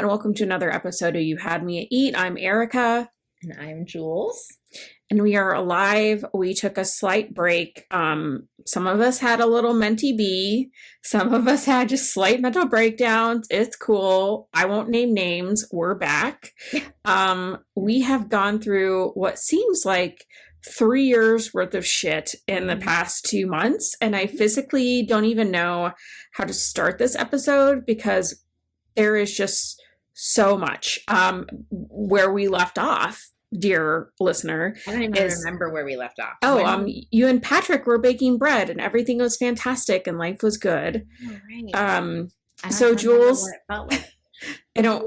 and welcome to another episode of You Had Me at Eat. I'm Erica. And I'm Jules. And we are alive. We took a slight break. Some of us had a little mentee bee. Some of us had just slight mental breakdowns. It's cool. I won't name names. We're back. We have gone through what seems like 3 years worth of shit in the past 2 months. And I physically don't even know how to start this episode because there is just so much. Where we left off, dear listener. I don't even remember where we left off. You and Patrick were baking bread and everything was fantastic and life was good. Oh, right. So Jules, what it felt like.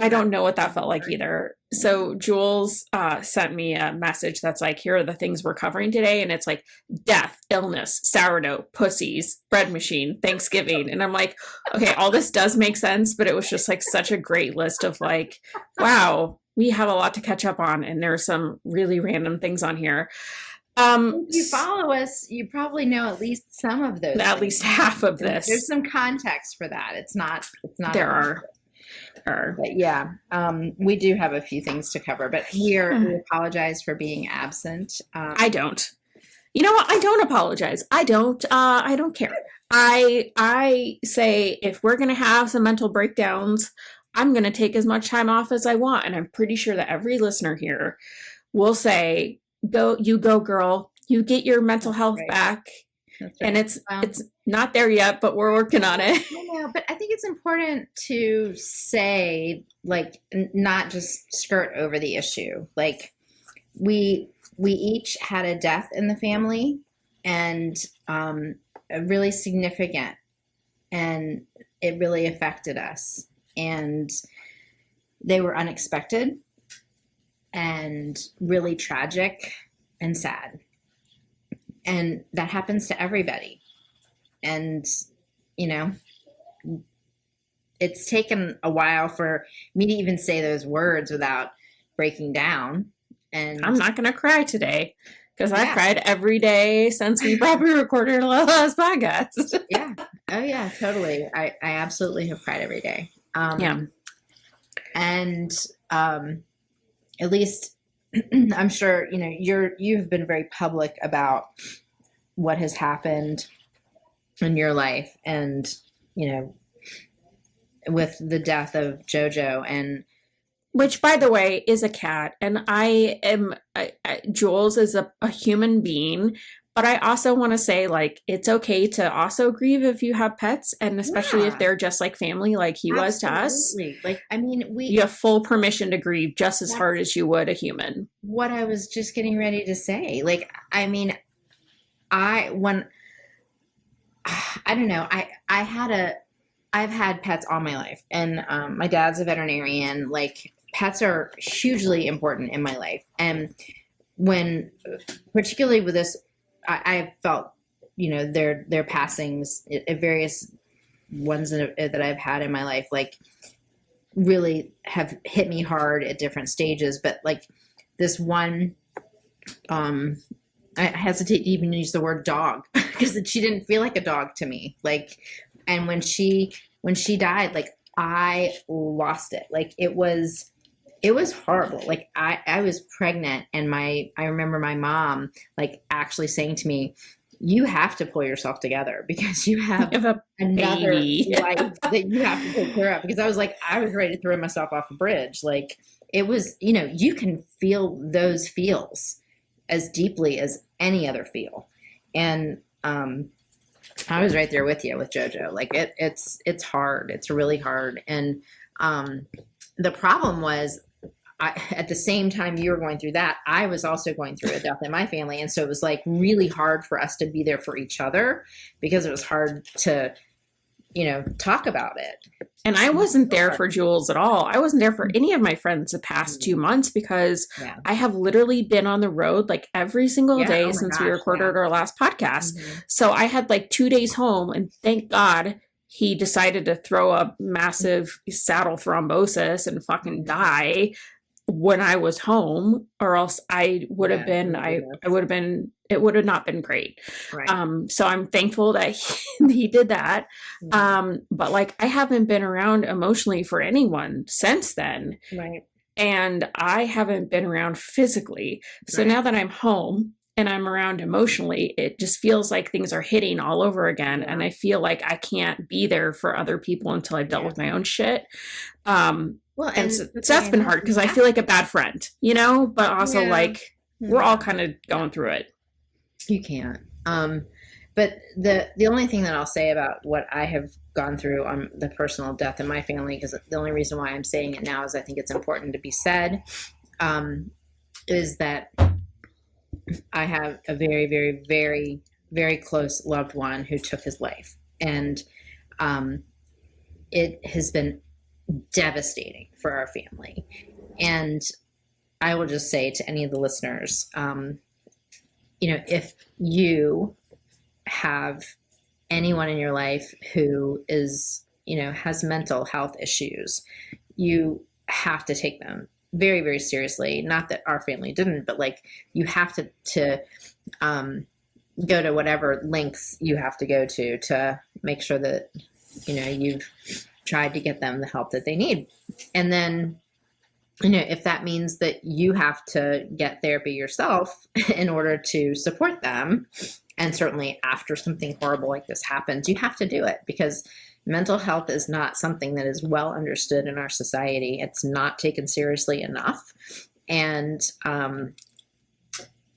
I don't know what that felt like either. So Jules sent me a message that's like, here are the things we're covering today. And it's like death, illness, sourdough, pussies, bread machine, Thanksgiving. And I'm like, okay, all this does make sense. But it was just like such a great list of like, wow, we have a lot to catch up on. And there's some really random things on here. If you follow us, you probably know at least some of those. At least half of this. There's some context for that. It's not. There are. But yeah, we do have a few things to cover, but we apologize for being absent. I don't. You know what? I don't apologize. I don't care. I say if we're going to have some mental breakdowns, I'm going to take as much time off as I want. And I'm pretty sure that every listener here will say, go girl, you get your mental health back. Right. And it's not there yet, but we're working on it. I know, but I think it's important to say, like, not just skirt over the issue. Like, we each had a death in the family, and really significant, and it really affected us. And they were unexpected, and really tragic, and sad. And that happens to everybody. And, you know, it's taken a while for me to even say those words without breaking down. And I'm not going to cry today because I've cried every day since we probably recorded our last podcast. Yeah. Oh, yeah, totally. I absolutely have cried every day. And at least I'm sure, you know, you've been very public about what has happened in your life, and, you know, with the death of JoJo, and which, by the way, is a cat. And Jules is a human being, but I also want to say, like, it's okay to also grieve if you have pets, and especially if they're just like family, like he was to us. Like, I mean, you have full permission to grieve just as hard as you would a human. What I was just getting ready to say, like, I mean, I don't know, I've had pets all my life, and my dad's a veterinarian. Like, pets are hugely important in my life, and when, particularly with this, I felt, you know, their passings at various ones that I've had in my life, like, really have hit me hard at different stages. But like this one, I hesitate to even use the word dog because she didn't feel like a dog to me. Like, and when she died, like, I lost it. Like, it was horrible. Like, I was pregnant, and I remember my mom, like, actually saying to me, you have to pull yourself together because you have another life that you have to take care of. Because I was ready to throw myself off a bridge. Like, it was, you know, you can feel those feels as deeply as any other feel. And I was right there with you with JoJo. Like, it's hard. It's really hard. And the problem was, at the same time you were going through that, I was also going through a death in my family. And so it was like really hard for us to be there for each other because it was hard to, you know, talk about it. And I wasn't there for Jules at all. I wasn't there for any of my friends the past 2 months because I have literally been on the road like every single day since we recorded our last podcast. So I had like 2 days home, and thank God he decided to throw a massive saddle thrombosis and fucking die when I was home, or else I would have Yeah, been, maybe I would have been, it would have not been great. right. So I'm thankful that he did that. But like, I haven't been around emotionally for anyone since then. Right. And I haven't been around physically. So Right. now that I'm home and I'm around emotionally, it just feels like things are hitting all over again. Yeah. And I feel like I can't be there for other people until I've dealt with my own shit. Well, And so that's been hard because I feel like a bad friend, you know, but also like we're all kind of going through it. You can't. But the only thing that I'll say about what I have gone through on the personal death in my family, because the only reason why I'm saying it now is I think it's important to be said, is that I have a very, very, very, very close loved one who took his life. And it has been devastating for our family. And I will just say to any of the listeners, if you have anyone in your life who is, has mental health issues, you have to take them very, very seriously. Not that our family didn't, but like you have to go to whatever lengths you have to go to make sure that, you've tried to get them the help that they need. And then, if that means that you have to get therapy yourself in order to support them, and certainly after something horrible like this happens, you have to do it, because mental health is not something that is well understood in our society. It's not taken seriously enough. And,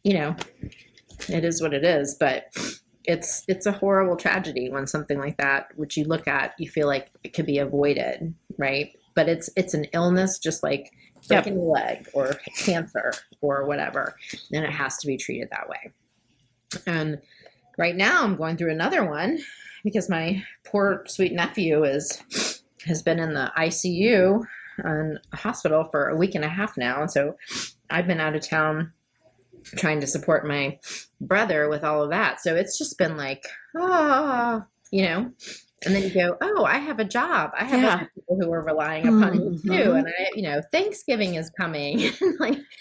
it is what it is, but it's a horrible tragedy when something like that, which you look at, you feel like it could be avoided, right? But it's an illness, just like breaking your leg or cancer or whatever, then it has to be treated that way. And right now I'm going through another one because my poor sweet nephew has been in the ICU in a hospital for a week and a half now. And so I've been out of town trying to support my brother with all of that. So it's just been like, and then you go, oh, I have a job. I have other people who are relying upon me too. And Thanksgiving is coming.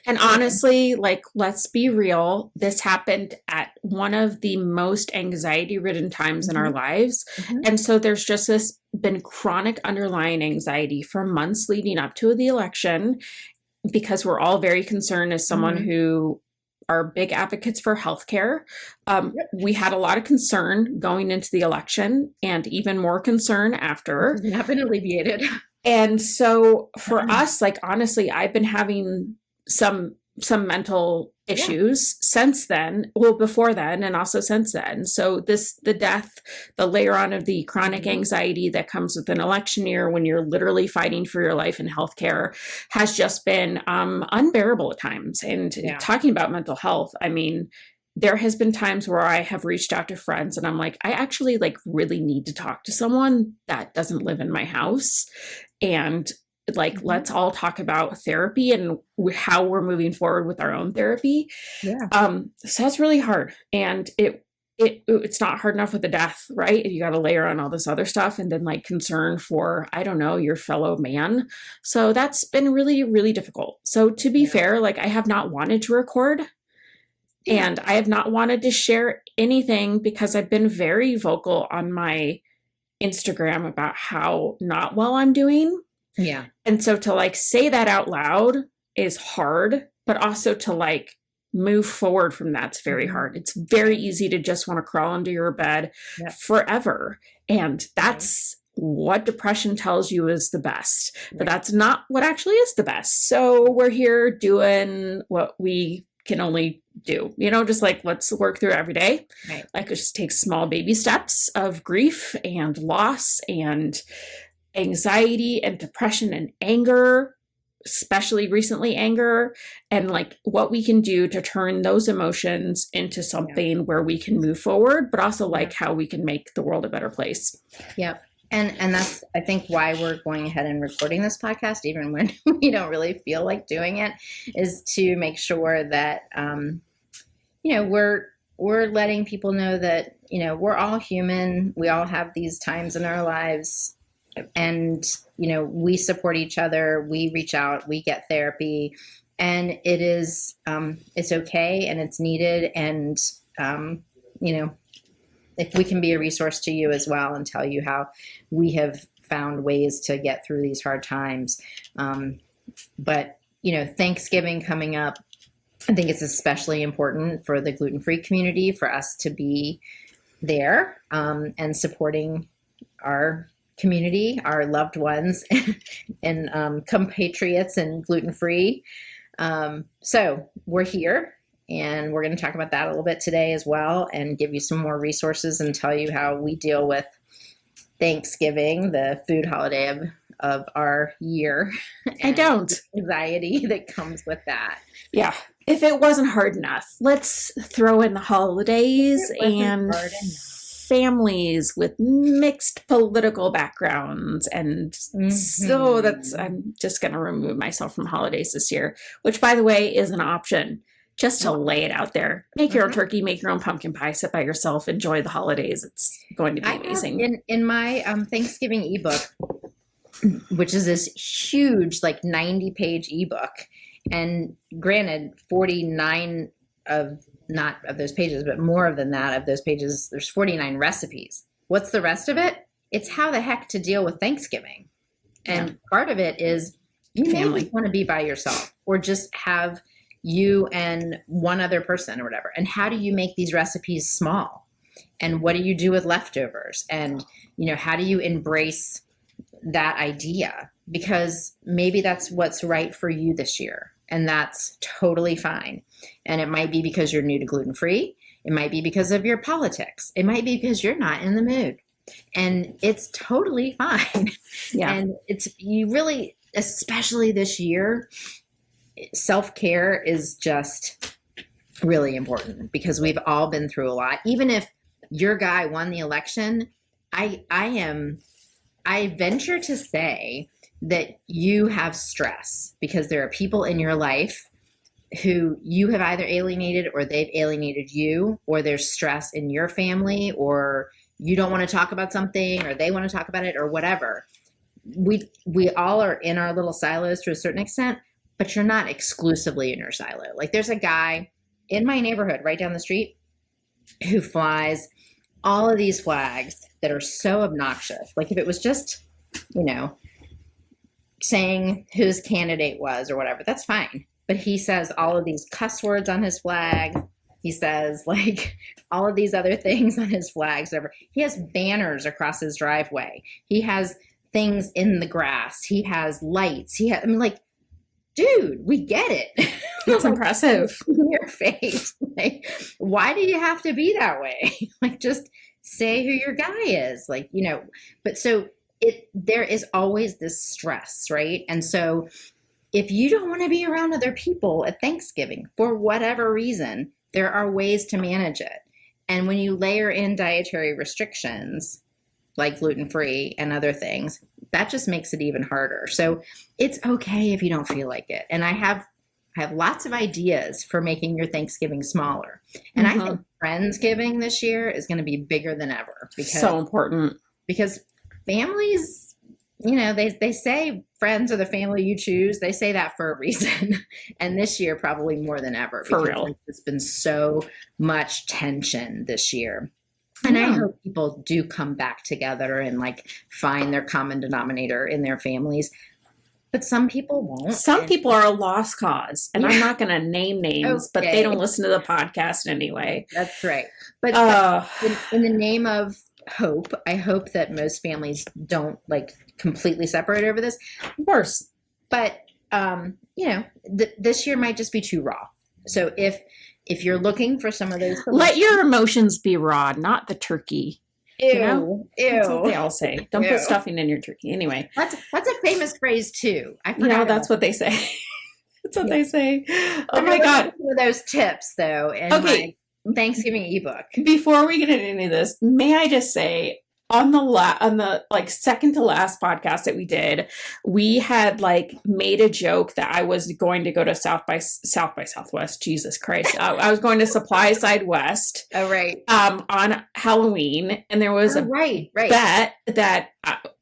And honestly, like, let's be real. This happened at one of the most anxiety ridden times in our lives. And so there's just been chronic underlying anxiety for months leading up to the election, because we're all very concerned as someone who are big advocates for healthcare. We had a lot of concern going into the election, and even more concern after. It's not been alleviated. And so for us, like, honestly, I've been having some mental issues since then, well, before then, and also since then. So the death, the layer on of the chronic anxiety that comes with an election year when you're literally fighting for your life in healthcare has just been unbearable at times. And talking about mental health, I mean, there has been times where I have reached out to friends and I'm like, I actually really need to talk to someone that doesn't live in my house. And let's all talk about therapy and how we're moving forward with our own therapy. So that's really hard. And it's not hard enough with the death, right? You got to layer on all this other stuff, and then concern for, I don't know, your fellow man. So that's been really, really difficult. So to be fair, I have not wanted to record, and I have not wanted to share anything, because I've been very vocal on my Instagram about how not well I'm doing. Yeah. And so to say that out loud is hard, but also to move forward from that's very hard. It's very easy to just want to crawl under your bed forever. And that's what depression tells you is the best, but that's not what actually is the best. So we're here doing what we can only do, just let's work through every day. Right. It just takes small baby steps of grief and loss and anxiety and depression and anger, especially recently anger, and what we can do to turn those emotions into something where we can move forward, but also how we can make the world a better place. Yep. And that's, I think, why we're going ahead and recording this podcast, even when we don't really feel like doing it, is to make sure that, we're letting people know that, we're all human. We all have these times in our lives. And, we support each other, we reach out, we get therapy, and it is, it's okay and it's needed. And, if we can be a resource to you as well and tell you how we have found ways to get through these hard times. But, Thanksgiving coming up, I think it's especially important for the gluten-free community for us to be there and supporting our community, our loved ones, and compatriots and gluten-free. So we're here, and we're going to talk about that a little bit today as well, and give you some more resources and tell you how we deal with Thanksgiving, the food holiday of our year. I don't. Anxiety that comes with that. Yeah. If it wasn't hard enough, let's throw in the holidays and families with mixed political backgrounds. And so I'm just going to remove myself from holidays this year, which, by the way, is an option. Just to lay it out there. Make your own turkey, make your own pumpkin pie, sit by yourself, enjoy the holidays. It's going to be amazing. In my Thanksgiving ebook, which is this huge, like 90-page ebook, and granted, 49 not of those pages, but more than that of those pages, there's 49 recipes. What's the rest of it? It's how the heck to deal with Thanksgiving. And part of it is you may just want to be by yourself or just have you and one other person or whatever. And how do you make these recipes small? And what do you do with leftovers? And, how do you embrace that idea? Because maybe that's what's right for you this year. And that's totally fine. And it might be because you're new to gluten-free. It might be because of your politics. It might be because you're not in the mood. And it's totally fine. Yeah. And you really, especially this year, self-care is just really important because we've all been through a lot. Even if your guy won the election, I venture to say that you have stress because there are people in your life who you have either alienated or they've alienated you, or there's stress in your family, or you don't want to talk about something or they want to talk about it or whatever. We all are in our little silos to a certain extent, but you're not exclusively in your silo. Like there's a guy in my neighborhood right down the street who flies all of these flags that are so obnoxious. Like if it was just, saying whose candidate was or whatever, that's fine. But he says all of these cuss words on his flag. He says like all of these other things on his flags. Whatever. He has banners across his driveway. He has things in the grass. He has lights. Dude, we get it. It's impressive. In your face. Like, why do you have to be that way? Like, just say who your guy is. Like, but so there is always this stress, right? And so if you don't want to be around other people at Thanksgiving for whatever reason, there are ways to manage it. And when you layer in dietary restrictions like gluten-free and other things, that just makes it even harder. So it's okay if you don't feel like it. And I have lots of ideas for making your Thanksgiving smaller. And I think Friendsgiving this year is going to be bigger than ever. So important. Because families, they say friends are the family you choose. They say that for a reason. And this year, probably more than ever. For real. There's been so much tension this year. And I hope people do come back together and find their common denominator in their families. But some people won't. Some people are a lost cause. And I'm not going to name names, but they don't listen to the podcast anyway. That's right. But in the name of hope, I hope that most families don't completely separate over this. Of course. But, this year might just be too raw. So if you're looking for some of those, let your emotions be raw, not the turkey. Ew. That's what they all say. Don't put stuffing in your turkey. Anyway, that's a famous phrase too. I forgot. That's what they say. That's what they say. Oh my God. Some of those tips though. In my Thanksgiving ebook. Before we get into any of this, may I just say, on the like second to last podcast that we did, we had like made a joke that I was going to go to South by Southwest. Jesus Christ. I was going to Supply Side West. Oh, right. On Halloween, and there was a right. bet that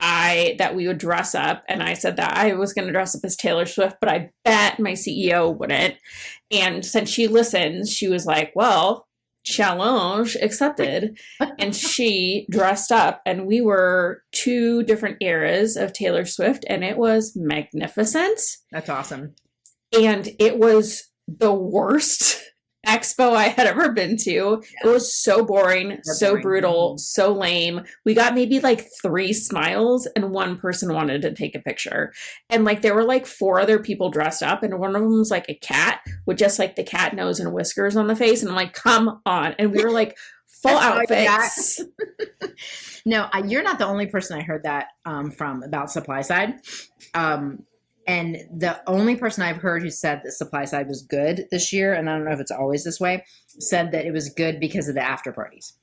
that we would dress up, and I said that I was going to dress up as Taylor Swift, but I bet my CEO wouldn't. And since she listens, she was like, well, challenge accepted. And she dressed up, and we were two different eras of Taylor Swift, and it was magnificent. That's awesome. And it was the worst expo I had ever been to. Yeah. It was so boring, so brutal, so lame. We got maybe like 3 smiles, and one person wanted to take a picture. And like there were like 4 other people dressed up, and one of them was like a cat with just like the cat nose and whiskers on the face. And I'm like, come on. And we were like full outfits. No, you're not the only person I heard that from about Supply Side. And the only person I've heard who said that Supply Side was good this year, and I don't know if it's always this way, said that it was good because of the after parties.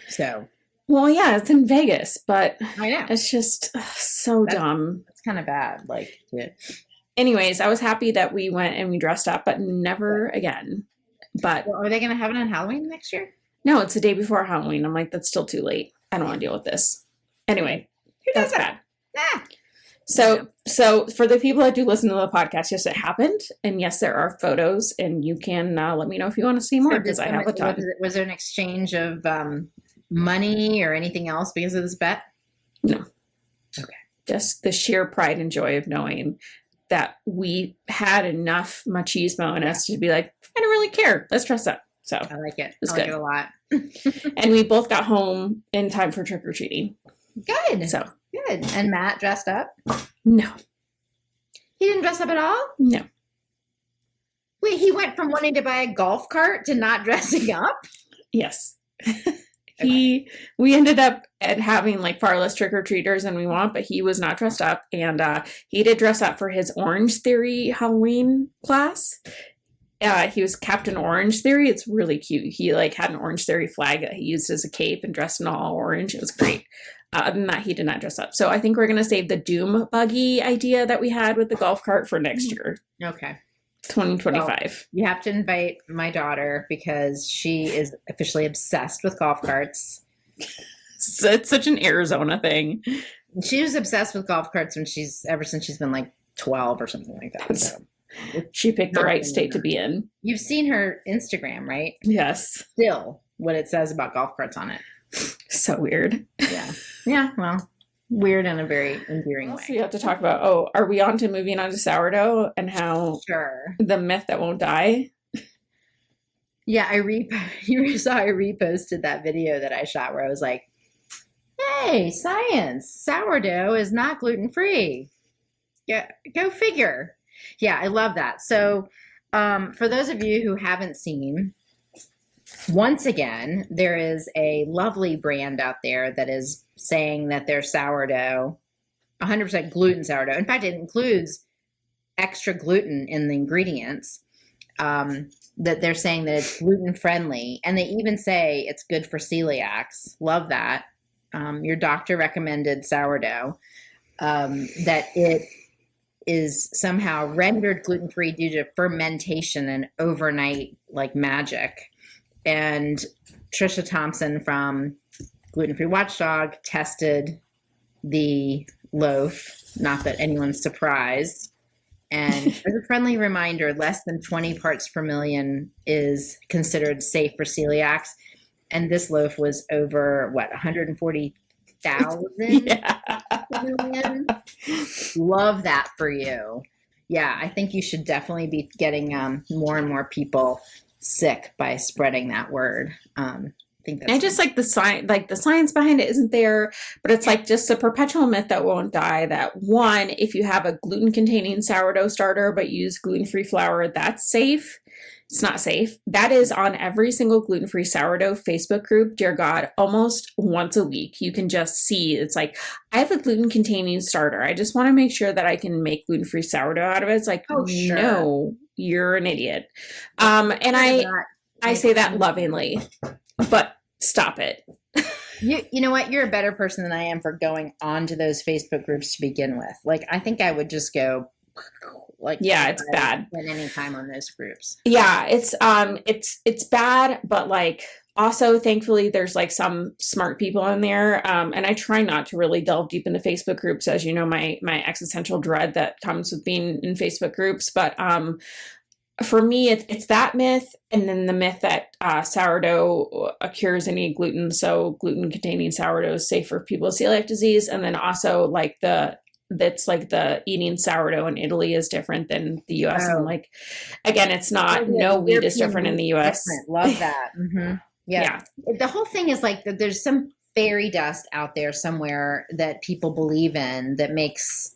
So, well, yeah, it's in Vegas, but I know it's just so dumb. It's kind of bad. Like, yeah. Anyways, I was happy that we went and we dressed up, but never again. But well, are they going to have it on Halloween next year? No, it's the day before Halloween. I'm like, that's still too late. I don't want to deal with this. Anyway, that's bad. Ah. So for the people that do listen to the podcast, yes, it happened. And yes, there are photos, and you can let me know if you want to see more, because I have a ton. Was there an exchange of money or anything else because of this bet? No. Okay. Just the sheer pride and joy of knowing that we had enough machismo in us to be like, I don't really care. Let's dress up. So I like it. It's I like good. it a lot. And we both got home in time for trick-or-treating. Good. So good. And Matt dressed up? No. He didn't dress up at all? No. Wait, he went from wanting to buy a golf cart to not dressing up? Yes. We ended up at having like far less trick-or-treaters than we want, but he was not dressed up. And he did dress up for his Orange Theory Halloween class. He was Captain Orange Theory. It's really cute. He like had an Orange Theory flag that he used as a cape and dressed in all orange. It was great. Other than that, he did not dress up. So I think we're going to save the Doom buggy idea that we had with the golf cart for next year. Okay. 2025. Well, you have to invite my daughter because she is officially obsessed with golf carts. So it's such an Arizona thing. She was obsessed with golf carts ever since she's been like 12 or something like that. So. She picked the right state to be in. You've seen her Instagram, right? Yes. Still, what it says about golf carts on it. So weird. Yeah. Yeah, well, weird in a very endearing way. So you have to talk about, are we on to moving on to sourdough and how the myth that won't die? Yeah, you saw I reposted that video that I shot where I was like, hey, science, sourdough is not gluten-free. Yeah, go figure. Yeah, I love that. So for those of you who haven't seen, once again, there is a lovely brand out there that is saying that their sourdough, 100% gluten sourdough. In fact, it includes extra gluten in the ingredients, that they're saying that it's gluten friendly. And they even say it's good for celiacs. Love that. Your doctor recommended sourdough, that it is somehow rendered gluten-free due to fermentation and overnight like magic. And Trisha Thompson from Gluten Free Watchdog tested the loaf, not that anyone's surprised. And as a friendly reminder, less than 20 parts per million is considered safe for celiacs. And this loaf was over, 140,000 million? Love that for you. Yeah, I think you should definitely be getting more and more people sick by spreading that word. I think that's just like the science behind it isn't there, but it's like just a perpetual myth that won't die. That one, if you have a gluten-containing sourdough starter but use gluten-free flour, that's safe. It's not safe. That is on every single gluten-free sourdough Facebook group. Dear God, almost once a week, you can just see, it's like, I have a gluten-containing starter. I just want to make sure that I can make gluten-free sourdough out of it. It's like, sure. No, you're an idiot. And I say that lovingly, but stop it. You know what? You're a better person than I am for going onto those Facebook groups to begin with. Like, I think I would just go like, Yeah, it's bad. Spend any time on those groups. Yeah, it's bad, but like also thankfully there's like some smart people in there. And I try not to really delve deep into Facebook groups, as you know, my existential dread that comes with being in Facebook groups. But for me, it's that myth, and then the myth that sourdough cures any gluten, so gluten-containing sourdough is safe for people with celiac disease, and then also like that's like the eating sourdough in Italy is different than the U.S. Oh. And like, again, it's not, Oh, yeah, no wheat is European different in the wheat U.S. different. Love that. Yeah. The whole thing is like that there's some fairy dust out there somewhere that people believe in that makes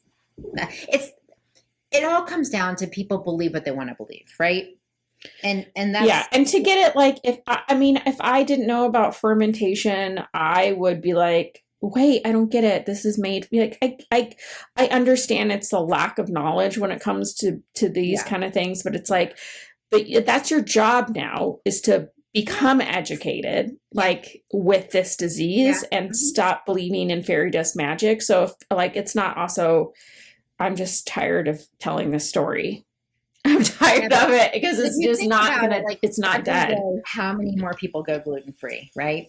it all comes down to people believe what they want to believe, right? And that's Yeah, and to get it, like, if I didn't know about fermentation, I would be like, wait, I don't get it. This is made like I understand it's the lack of knowledge when it comes to these kind of things, but it's like, but that's your job now, is to become educated like with this disease and stop believing in fairy dust magic. So if like it's not also, I'm just tired of telling this story. I'm tired of it because it's just not gonna. Like, it's not dead. How many more people go gluten free, right?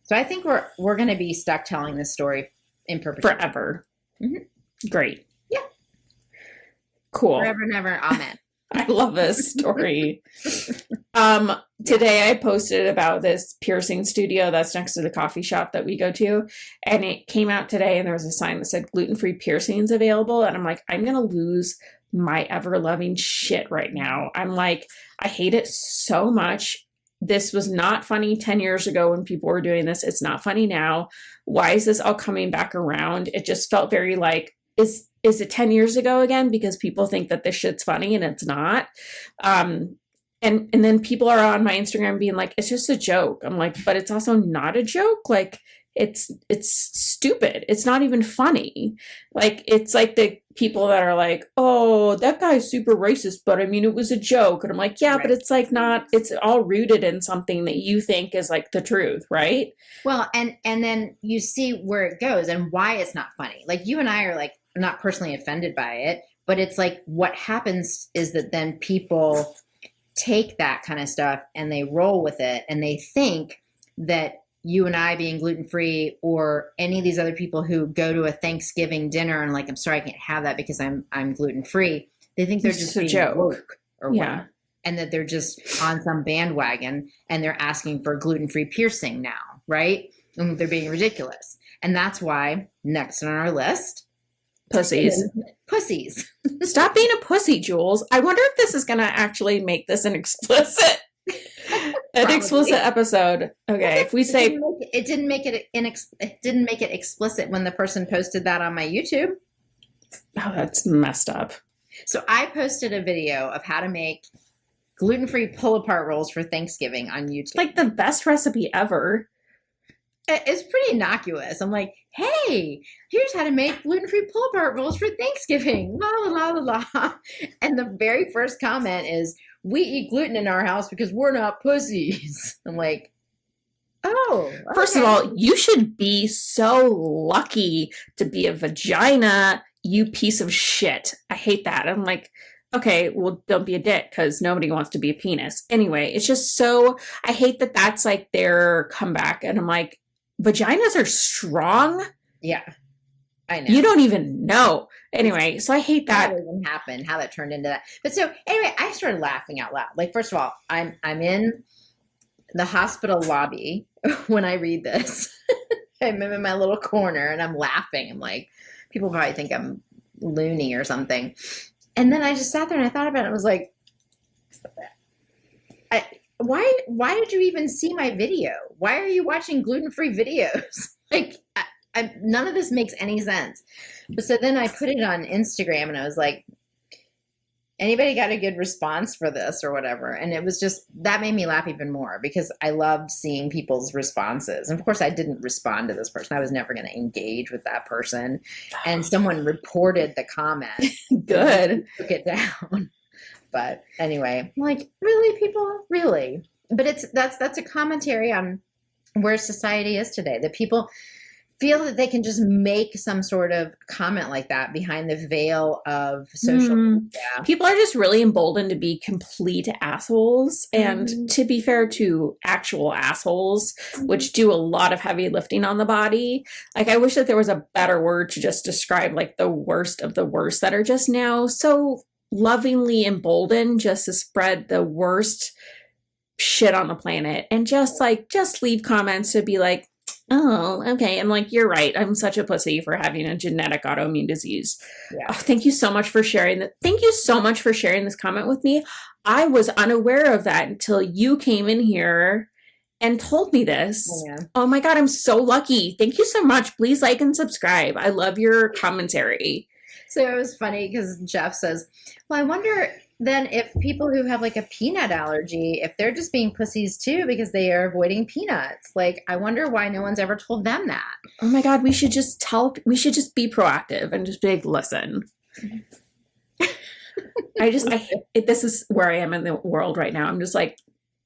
So I think we're going to be stuck telling this story in perpetuity forever. Great. Yeah. Cool. Forever and ever. Amen. I love this story. Today I posted about this piercing studio that's next to the coffee shop that we go to, and it came out today and there was a sign that said gluten-free piercings available, and I'm like, I'm gonna lose my ever-loving shit right now. I'm like, I hate it so much. This was not funny 10 years ago when people were doing this. It's not funny now. Why is this all coming back around? It just felt very like, is it 10 years ago again? Because people think that this shit's funny and it's not. And then people are on my Instagram being like, it's just a joke. I'm like, but it's also not a joke. Like, it's stupid. It's not even funny. Like, it's like the people that are like, oh, that guy's super racist, but I mean, it was a joke. And I'm like, yeah, but it's like not, it's all rooted in something that you think is like the truth, right? Well, and then you see where it goes and why it's not funny. Like, you and I are like not personally offended by it, but it's like what happens is that then people take that kind of stuff and they roll with it, and they think that you and I being gluten-free, or any of these other people who go to a Thanksgiving dinner and like, I'm sorry, I can't have that because I'm gluten-free. They think they're just being woke or whatever, and that they're just on some bandwagon and they're asking for gluten-free piercing now, right? And they're being ridiculous. And that's why next on our list, pussies. Stop being a pussy, Jules. I wonder if this is going to actually make this an explicit episode. Okay, if we say it didn't make it explicit when the person posted that on my YouTube. Oh, that's messed up. So I posted a video of how to make gluten-free pull-apart rolls for Thanksgiving on YouTube. Like the best recipe ever. It's pretty innocuous. I'm like, hey, here's how to make gluten-free pull-apart rolls for Thanksgiving. La la la la la. And the very first comment is, we eat gluten in our house because we're not pussies. I'm like, oh. Okay. First of all, you should be so lucky to be a vagina, you piece of shit. I hate that. I'm like, okay, well, don't be a dick because nobody wants to be a penis. Anyway, it's just so, I hate that that's like their comeback. And I'm like, vaginas are strong. Yeah, I know. You don't even know. Anyway, so I hate that. How that even happened, how that turned into that. But so anyway, I started laughing out loud. Like, first of all, I'm in the hospital lobby when I read this. I'm in my little corner and I'm laughing. I'm like, people probably think I'm loony or something. And then I just sat there and I thought about it. I was like, why did you even see my video? Why are you watching gluten-free videos? Like, none of this makes any sense. But so then I put it on Instagram and I was like, anybody got a good response for this or whatever? And it was just, that made me laugh even more because I loved seeing people's responses. And of course I didn't respond to this person. I was never going to engage with that person. And someone reported the comment. Good. Took it down. But anyway, I'm like, really, people? Really? But that's a commentary on where society is today, that people feel that they can just make some sort of comment like that behind the veil of social media. People are just really emboldened to be complete assholes. And to be fair to actual assholes, which do a lot of heavy lifting on the body, like I wish that there was a better word to just describe like the worst of the worst that are just now so lovingly emboldened just to spread the worst shit on the planet and just leave comments to be like, oh, okay. I'm like, you're right. I'm such a pussy for having a genetic autoimmune disease. Yeah. Oh, thank you so much for sharing that. Thank you so much for sharing this comment with me. I was unaware of that until you came in here and told me this. Yeah. Oh my God, I'm so lucky. Thank you so much. Please like and subscribe. I love your commentary. So it was funny because Jeff says, well, I wonder then if people who have like a peanut allergy, if they're just being pussies too because they are avoiding peanuts. Like, I wonder why no one's ever told them that. Oh my God, we should just be proactive and just be like, listen. This is where I am in the world right now. I'm just like,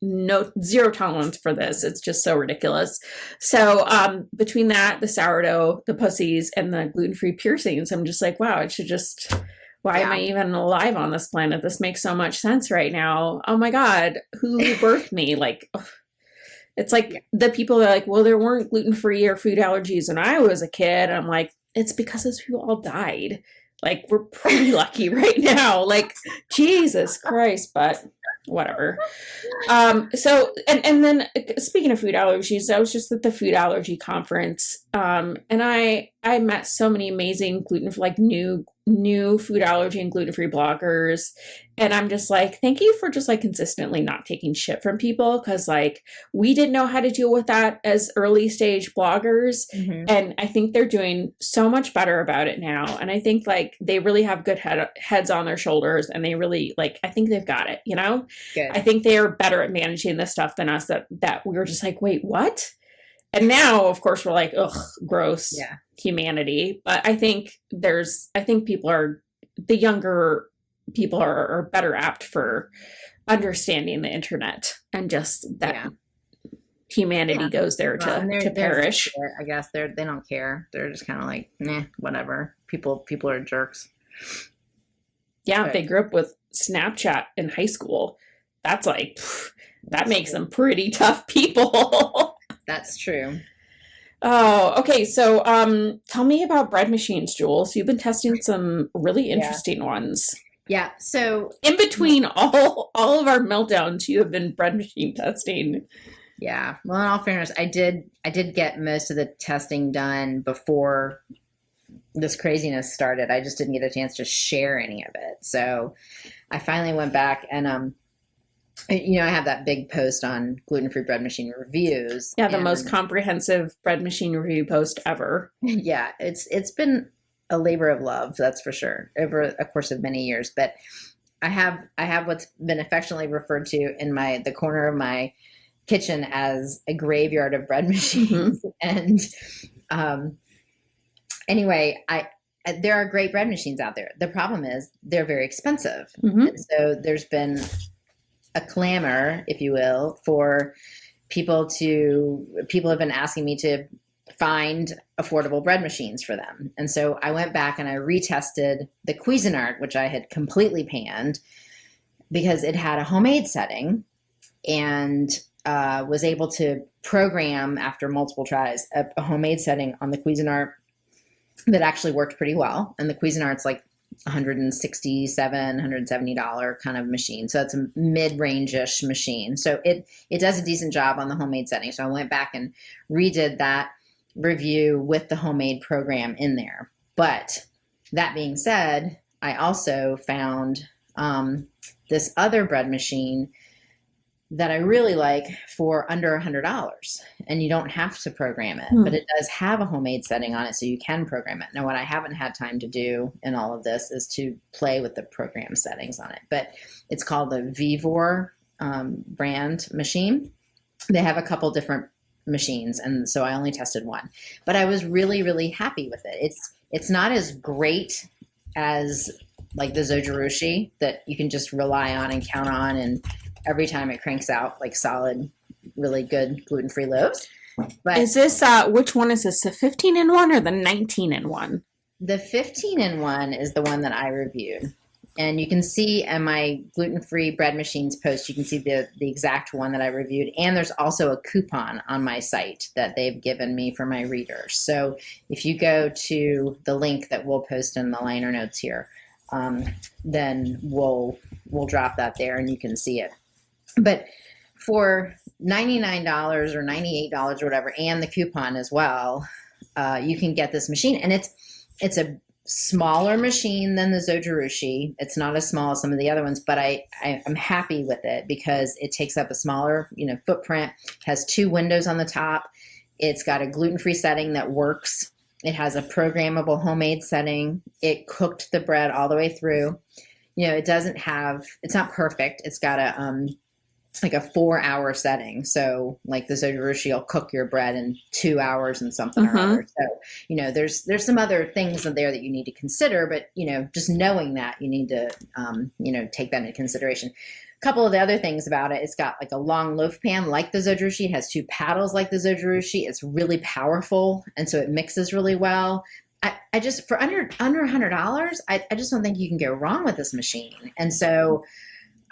no, zero tolerance for this. It's just so ridiculous. So between that, the sourdough, the pussies, and the gluten-free piercings, I'm just like, wow, it should just, why am I even alive on this planet? This makes so much sense right now. Oh my God, who birthed me? Like, it's like the people are like, well, there weren't gluten-free or food allergies when I was a kid. I'm like, it's because those people all died. Like, we're pretty lucky right now. Like, Jesus Christ, but whatever. So, and then speaking of food allergies, I was just at the food allergy conference. And I met so many amazing new food allergy and gluten-free bloggers. And I'm just like, thank you for just like consistently not taking shit from people. Cause like, we didn't know how to deal with that as early stage bloggers. Mm-hmm. And I think they're doing so much better about it now. And I think like they really have good heads on their shoulders and they really like, I think they've got it, you know? Good. I think they are better at managing this stuff than us that we were just like, wait, what? And now, of course, we're like, ugh, gross humanity. But I think the younger people are better apt for understanding the internet and just that humanity goes there to perish. I guess they don't care. They're just kind of like, nah, whatever. People are jerks. Yeah, if they grew up with Snapchat in high school, that's like, that makes them pretty tough people. That's true. Oh, okay. So tell me about bread machines, Jules. You've been testing some really interesting ones. Yeah. So in between all of our meltdowns, you have been bread machine testing. Yeah. Well, in all fairness, I did get most of the testing done before this craziness started. I just didn't get a chance to share any of it. So I finally went back and I have that big post on gluten-free bread machine reviews. Yeah, the most comprehensive bread machine review post ever. Yeah, it's been a labor of love, that's for sure, over a course of many years. But I have what's been affectionately referred to in the corner of my kitchen as a graveyard of bread machines. Mm-hmm. And anyway, there are great bread machines out there. The problem is they're very expensive. Mm-hmm. And so there's been a clamor, if you will, for people have been asking me to find affordable bread machines for them. And so I went back and I retested the Cuisinart, which I had completely panned because it had a homemade setting and was able to program after multiple tries a homemade setting on the Cuisinart that actually worked pretty well. And the Cuisinart's like $167, $170 kind of machine. So it's a mid-range-ish machine. So it does a decent job on the homemade setting. So I went back and redid that review with the homemade program in there. But that being said, I also found this other bread machine that I really like for under $100, and you don't have to program it, but it does have a homemade setting on it, so you can program it. Now, what I haven't had time to do in all of this is to play with the program settings on it, but it's called the Vevor brand machine. They have a couple different machines, and so I only tested one, but I was really, really happy with it. It's not as great as like the Zojirushi that you can just rely on and count on, and every time it cranks out like solid, really good gluten-free loaves. But Is this which one is this? The 15-in-1 or the 19-in-1? the 15-in-1 is the one that I reviewed. And you can see in my gluten-free bread machines post, you can see the exact one that I reviewed. And there's also a coupon on my site that they've given me for my readers. So if you go to the link that we'll post in the liner notes here, then we'll drop that there and you can see it. But for $99 or $98 or whatever, and the coupon as well, you can get this machine. And it's a smaller machine than the Zojirushi. It's not as small as some of the other ones, but I'm happy with it because it takes up a smaller, footprint, has 2 windows on the top. It's got a gluten-free setting that works. It has a programmable homemade setting. It cooked the bread all the way through. It's not perfect. It's got like a 4-hour setting. So like the Zojirushi will cook your bread in 2 hours and something or other. So, there's some other things in there that you need to consider, but, just knowing that you need to, take that into consideration. A couple of the other things about it, it's got like a long loaf pan like the Zojirushi. It has 2 paddles like the Zojirushi. It's really powerful. And so it mixes really well. I just, for under $100, I just don't think you can go wrong with this machine. And so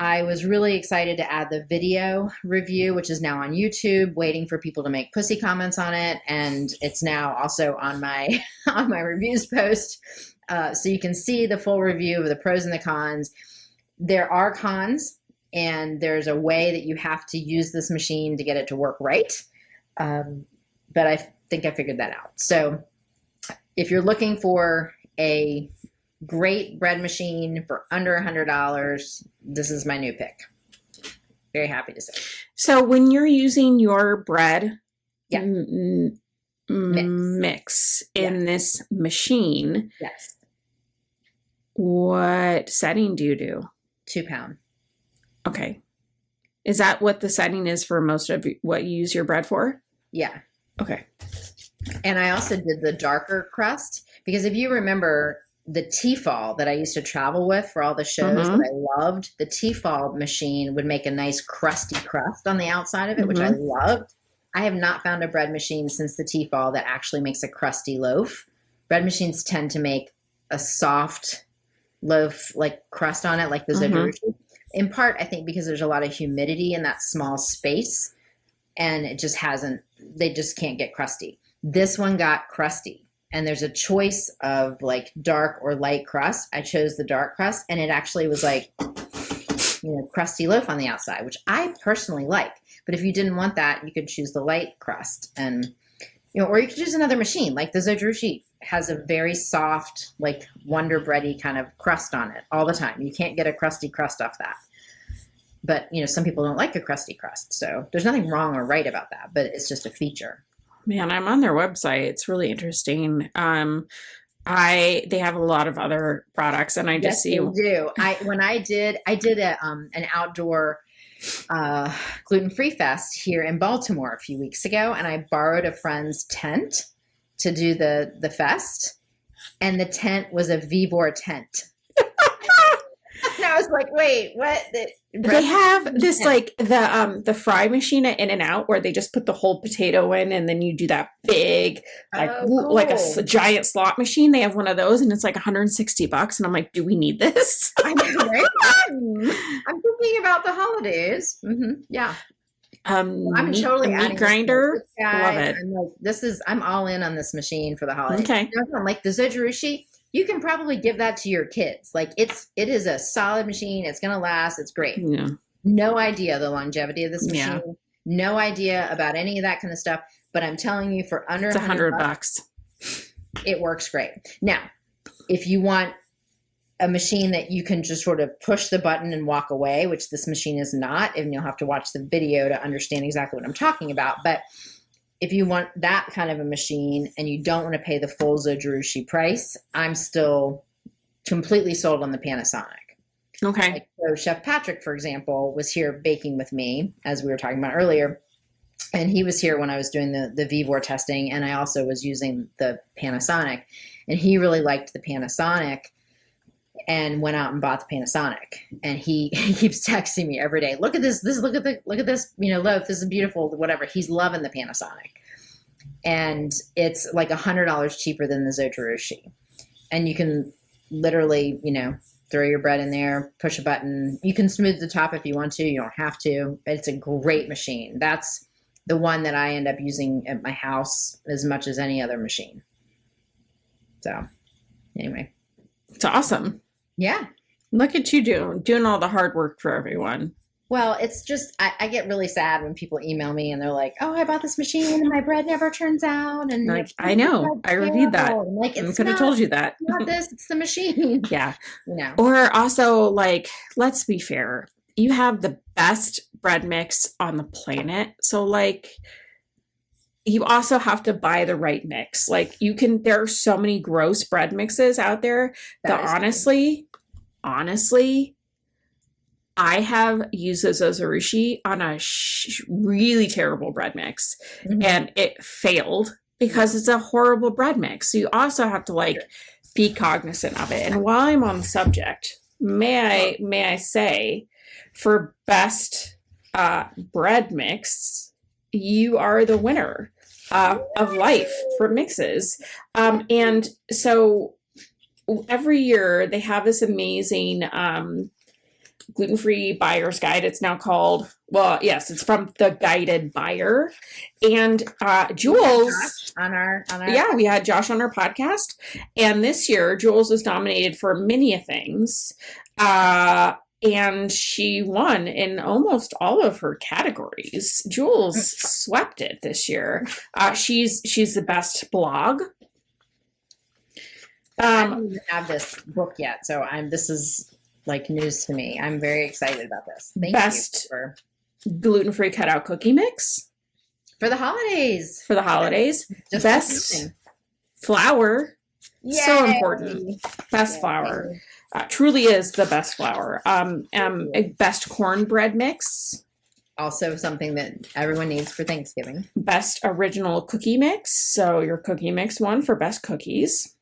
I was really excited to add the video review, which is now on YouTube, waiting for people to make pussy comments on it. And it's now also on my on my reviews post. So you can see the full review of the pros and the cons. There are cons, and there's a way that you have to use this machine to get it to work right. But I think I figured that out. So if you're looking for a great bread machine for under $100, this is my new pick. Very happy to say. So when you're using your bread Yeah. mix in this machine, Yes. what setting do you do? 2 pound. Okay. Is that what the setting is for most of what you use your bread for? Yeah. Okay. And I also did the darker crust because if you remember the Tefal that I used to travel with for all the shows that I loved, the Tefal machine would make a nice crusty crust on the outside of it, which I loved. I have not found a bread machine since the Tefal that actually makes a crusty loaf. Bread machines tend to make a soft loaf, like crust on it, like the Zojirushi. In part, I think because there's a lot of humidity in that small space and they just can't get crusty. This one got crusty. And there's a choice of like dark or light crust. I chose the dark crust, and it actually was like, crusty loaf on the outside, which I personally like. But if you didn't want that, you could choose the light crust, and or you could choose another machine. Like the Zojirushi has a very soft, like Wonder Bready kind of crust on it all the time. You can't get a crusty crust off that. But some people don't like a crusty crust, so there's nothing wrong or right about that. But it's just a feature. Man, I'm on their website. It's really interesting. They have a lot of other products, and I just see. They do. I did an outdoor gluten-free fest here in Baltimore a few weeks ago, and I borrowed a friend's tent to do the fest, and the tent was a Vevor tent. And I was like, wait, what? They have this like the fry machine at In-N-Out where they just put the whole potato in and then you do that big like a giant slot machine. They have one of those and it's like $160 and I'm like, do we need this? I know, right? I'm thinking about the holidays. Yeah. I'm totally meat grinder. Love it. I'm all in on this machine for the holidays. Okay. Like the Zojirushi, you can probably give that to your kids. Like it is a solid machine. It's going to last. It's great. Yeah. No idea the longevity of this machine. Yeah. No idea about any of that kind of stuff. But I'm telling you, for under $100, it works great. Now, if you want a machine that you can just sort of push the button and walk away, which this machine is not, and you'll have to watch the video to understand exactly what I'm talking about. But if you want that kind of a machine and you don't want to pay the full Zojirushi price, I'm still completely sold on the Panasonic. Okay. Like, so Chef Patrick, for example, was here baking with me, as we were talking about earlier. And he was here when I was doing the Vevor testing, and I also was using the Panasonic. And he really liked the Panasonic and went out and bought the Panasonic. And he keeps texting me every day. Look at this. Look at this. Loaf. This is beautiful. Whatever. He's loving the Panasonic. and it's like $100 cheaper than the Zoterushi. And you can literally, throw your bread in there, push a button. You can smooth the top if you want to. You don't have to. It's a great machine. That's the one that I end up using at my house as much as any other machine. So anyway. It's awesome. Yeah. Look at you doing all the hard work for everyone. Well, it's just, I get really sad when people email me and they're like, oh, I bought this machine and my bread never turns out. And like, I know, I reviewed that. Like, I could have told you that. Not this, it's the machine. Yeah. Or also, like, let's be fair. You have the best bread mix on the planet. So, like, you also have to buy the right mix. Like, there are so many gross bread mixes out there that honestly, I have used the Zoterushi on a really terrible bread mix, and it failed because it's a horrible bread mix. So you also have to be cognizant of it. And while I'm on the subject, may I say, for best bread mix, you are the winner of life for mixes. And so every year they have this amazing gluten-free buyer's guide. It's now called, it's from the Guided Buyer. And Jules on our we had Josh on our podcast. And this year Jules was nominated for many things. And she won in almost all of her categories. Jules swept it this year. She's the best blog. I don't even have this book yet, so this is like news to me. I'm very excited about this. Thank best you for gluten-free cutout cookie mix for the holidays. Just best flour. Yay! So important. Best flour. Truly is the best flour. Best cornbread mix. Also something that everyone needs for Thanksgiving. Best original cookie mix. So your cookie mix one for best cookies.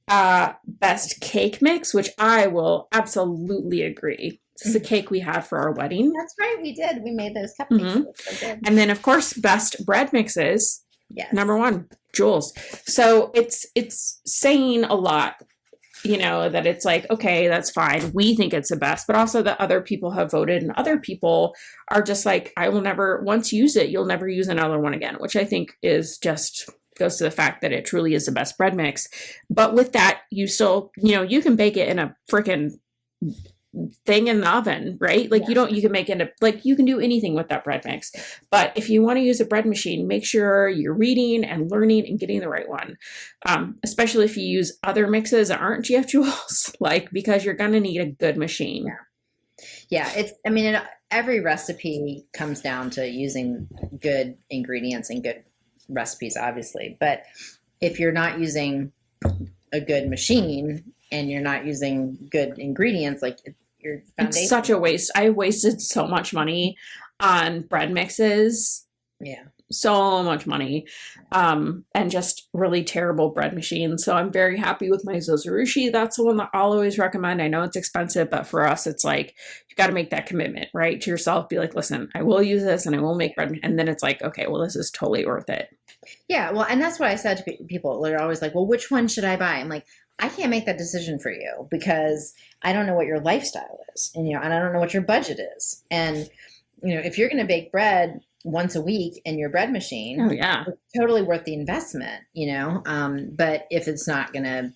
Best cake mix, which I will absolutely agree. This is a cake we had for our wedding. That's right, we did. We made those cupcakes. So and then, of course, best bread mixes. Yes. Number one, Jules. So it's saying a lot, that it's like, okay, that's fine. We think it's the best, but also that other people have voted and other people are just like, I will never, once you use it, you'll never use another one again, which I think is just goes to the fact that it truly is the best bread mix. But with that, you still, you can bake it in a freaking thing in the oven, right? Like you can make it you can do anything with that bread mix. But if you want to use a bread machine, make sure you're reading and learning and getting the right one. Especially if you use other mixes that aren't GF Jules, because you're going to need a good machine. Yeah. Every recipe comes down to using good ingredients and good recipes, obviously. But if you're not using a good machine and you're not using good ingredients, your foundation. It's such a waste. I wasted so much money on bread mixes. Yeah. So much money. And just really terrible bread machines. So I'm very happy with my Zoterushi. That's the one that I'll always recommend. I know it's expensive, but for us, it's like, you got to make that commitment, right? To yourself, be like, listen, I will use this and I will make bread. And then it's like, okay, well, this is totally worth it. Yeah. Well, and that's what I said to people. They're always like, well, which one should I buy? I'm like, I can't make that decision for you because I don't know what your lifestyle is, and I don't know what your budget is. And if you're going to bake bread once a week in your bread machine, it's totally worth the investment. But if it's not going to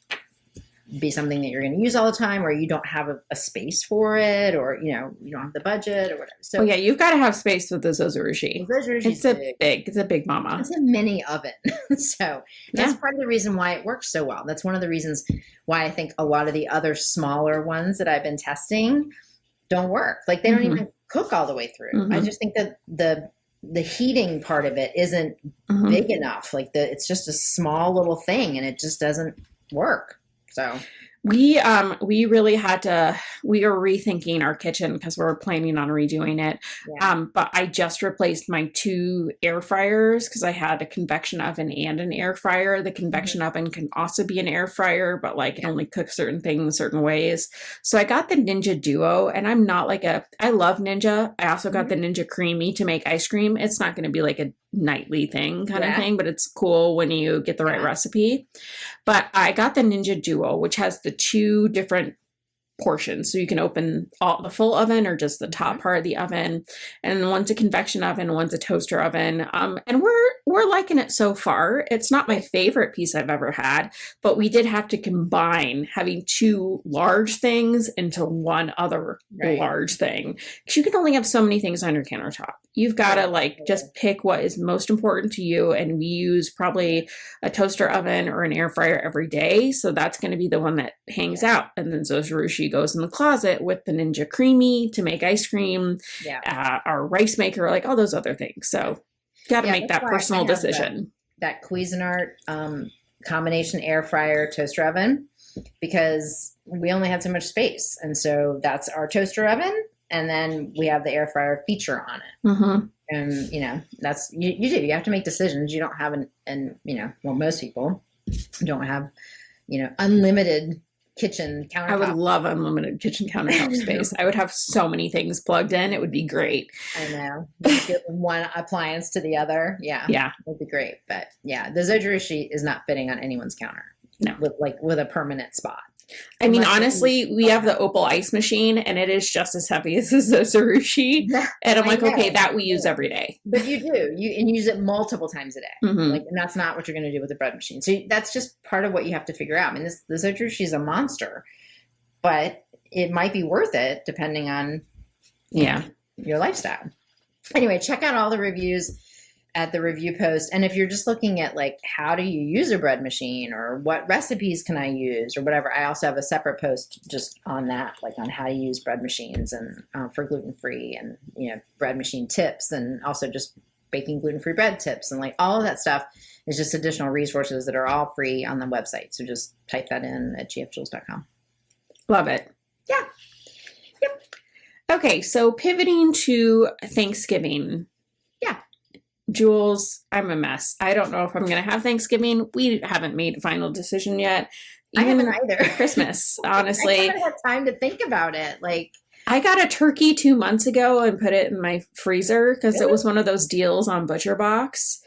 be something that you're going to use all the time, or you don't have a space for it, or you don't have the budget or whatever. So you've got to have space with the Zoterushi. It's a big mama. It's a mini oven. So that's part of the reason why it works so well. That's one of the reasons why I think a lot of the other smaller ones that I've been testing don't work. They don't even cook all the way through. I just think that the heating part of it isn't big enough. It's just a small little thing and it just doesn't work. So we really had to, we were rethinking our kitchen because we're planning on redoing it. Yeah. But I just replaced my 2 air fryers because I had a convection oven and an air fryer. The convection oven can also be an air fryer, but it only cooks certain things certain ways. So I got the Ninja Duo, and I'm not I love Ninja. I also got the Ninja Creamy to make ice cream. It's not going to be like a nightly thing kind of Yeah. thing, but it's cool when you get the right Yeah. recipe. But I got the Ninja Duo, which has the two different portions. So you can open all the full oven or just the top part of the oven. And one's a convection oven, one's a toaster oven. And we're liking it so far. It's not my favorite piece I've ever had, but we did have to combine having two large things into one other Right. large thing. Because you can only have so many things on your countertop. You've got to like just pick what is most important to you. And we use probably a toaster oven or an air fryer every day. So that's going to be the one that hangs out. And then Zozurushi goes in the closet with the Ninja Creamy to make ice cream, Yeah. our rice maker, like all those other things. So got to Yeah, make that's that why I personal have decision. that Cuisinart combination air fryer toaster oven, because we only had so much space. And so that's our toaster oven. And then we have the air fryer feature on it. Mm-hmm. And, you know, that's, you have to make decisions. You don't have most people don't have, unlimited kitchen countertop. I would love unlimited kitchen countertop space. I would have so many things plugged in. It would be great. I know. Just get from one appliance to the other. Yeah. Yeah. It would be great. But yeah, the Zojirushi is not fitting on anyone's counter. No. With a permanent spot. I mean, Unless honestly, we have the Opal ice machine and it is just as heavy as the Zozurushi. And I'm I like, know. okay, that we use every day. But you do. You use it multiple times a day. Mhm. And that's not what you're going to do with a bread machine. So that's just part of what you have to figure out. I mean, the Zojirushi is a monster, but it might be worth it depending on Yeah. your lifestyle. Anyway, check out all the reviews at the review post. And if you're just looking at like, how do you use a bread machine or what recipes can I use or whatever, I also have a separate post just on that, like on how to use bread machines and for gluten-free and, bread machine tips, and also just baking gluten-free bread tips, and like all of that stuff is just additional resources that are all free on the website. So just type that in at gfjules.com. Love it. Yeah. Yep. Okay. So pivoting to Thanksgiving. Yeah. Jules, I'm a mess. I don't know if I'm going to have Thanksgiving. We haven't made a final decision yet. I haven't either. Christmas, honestly. I haven't had time to think about it. Like, I got a turkey 2 months ago and put it in my freezer because it was one of those deals on Butcher Box.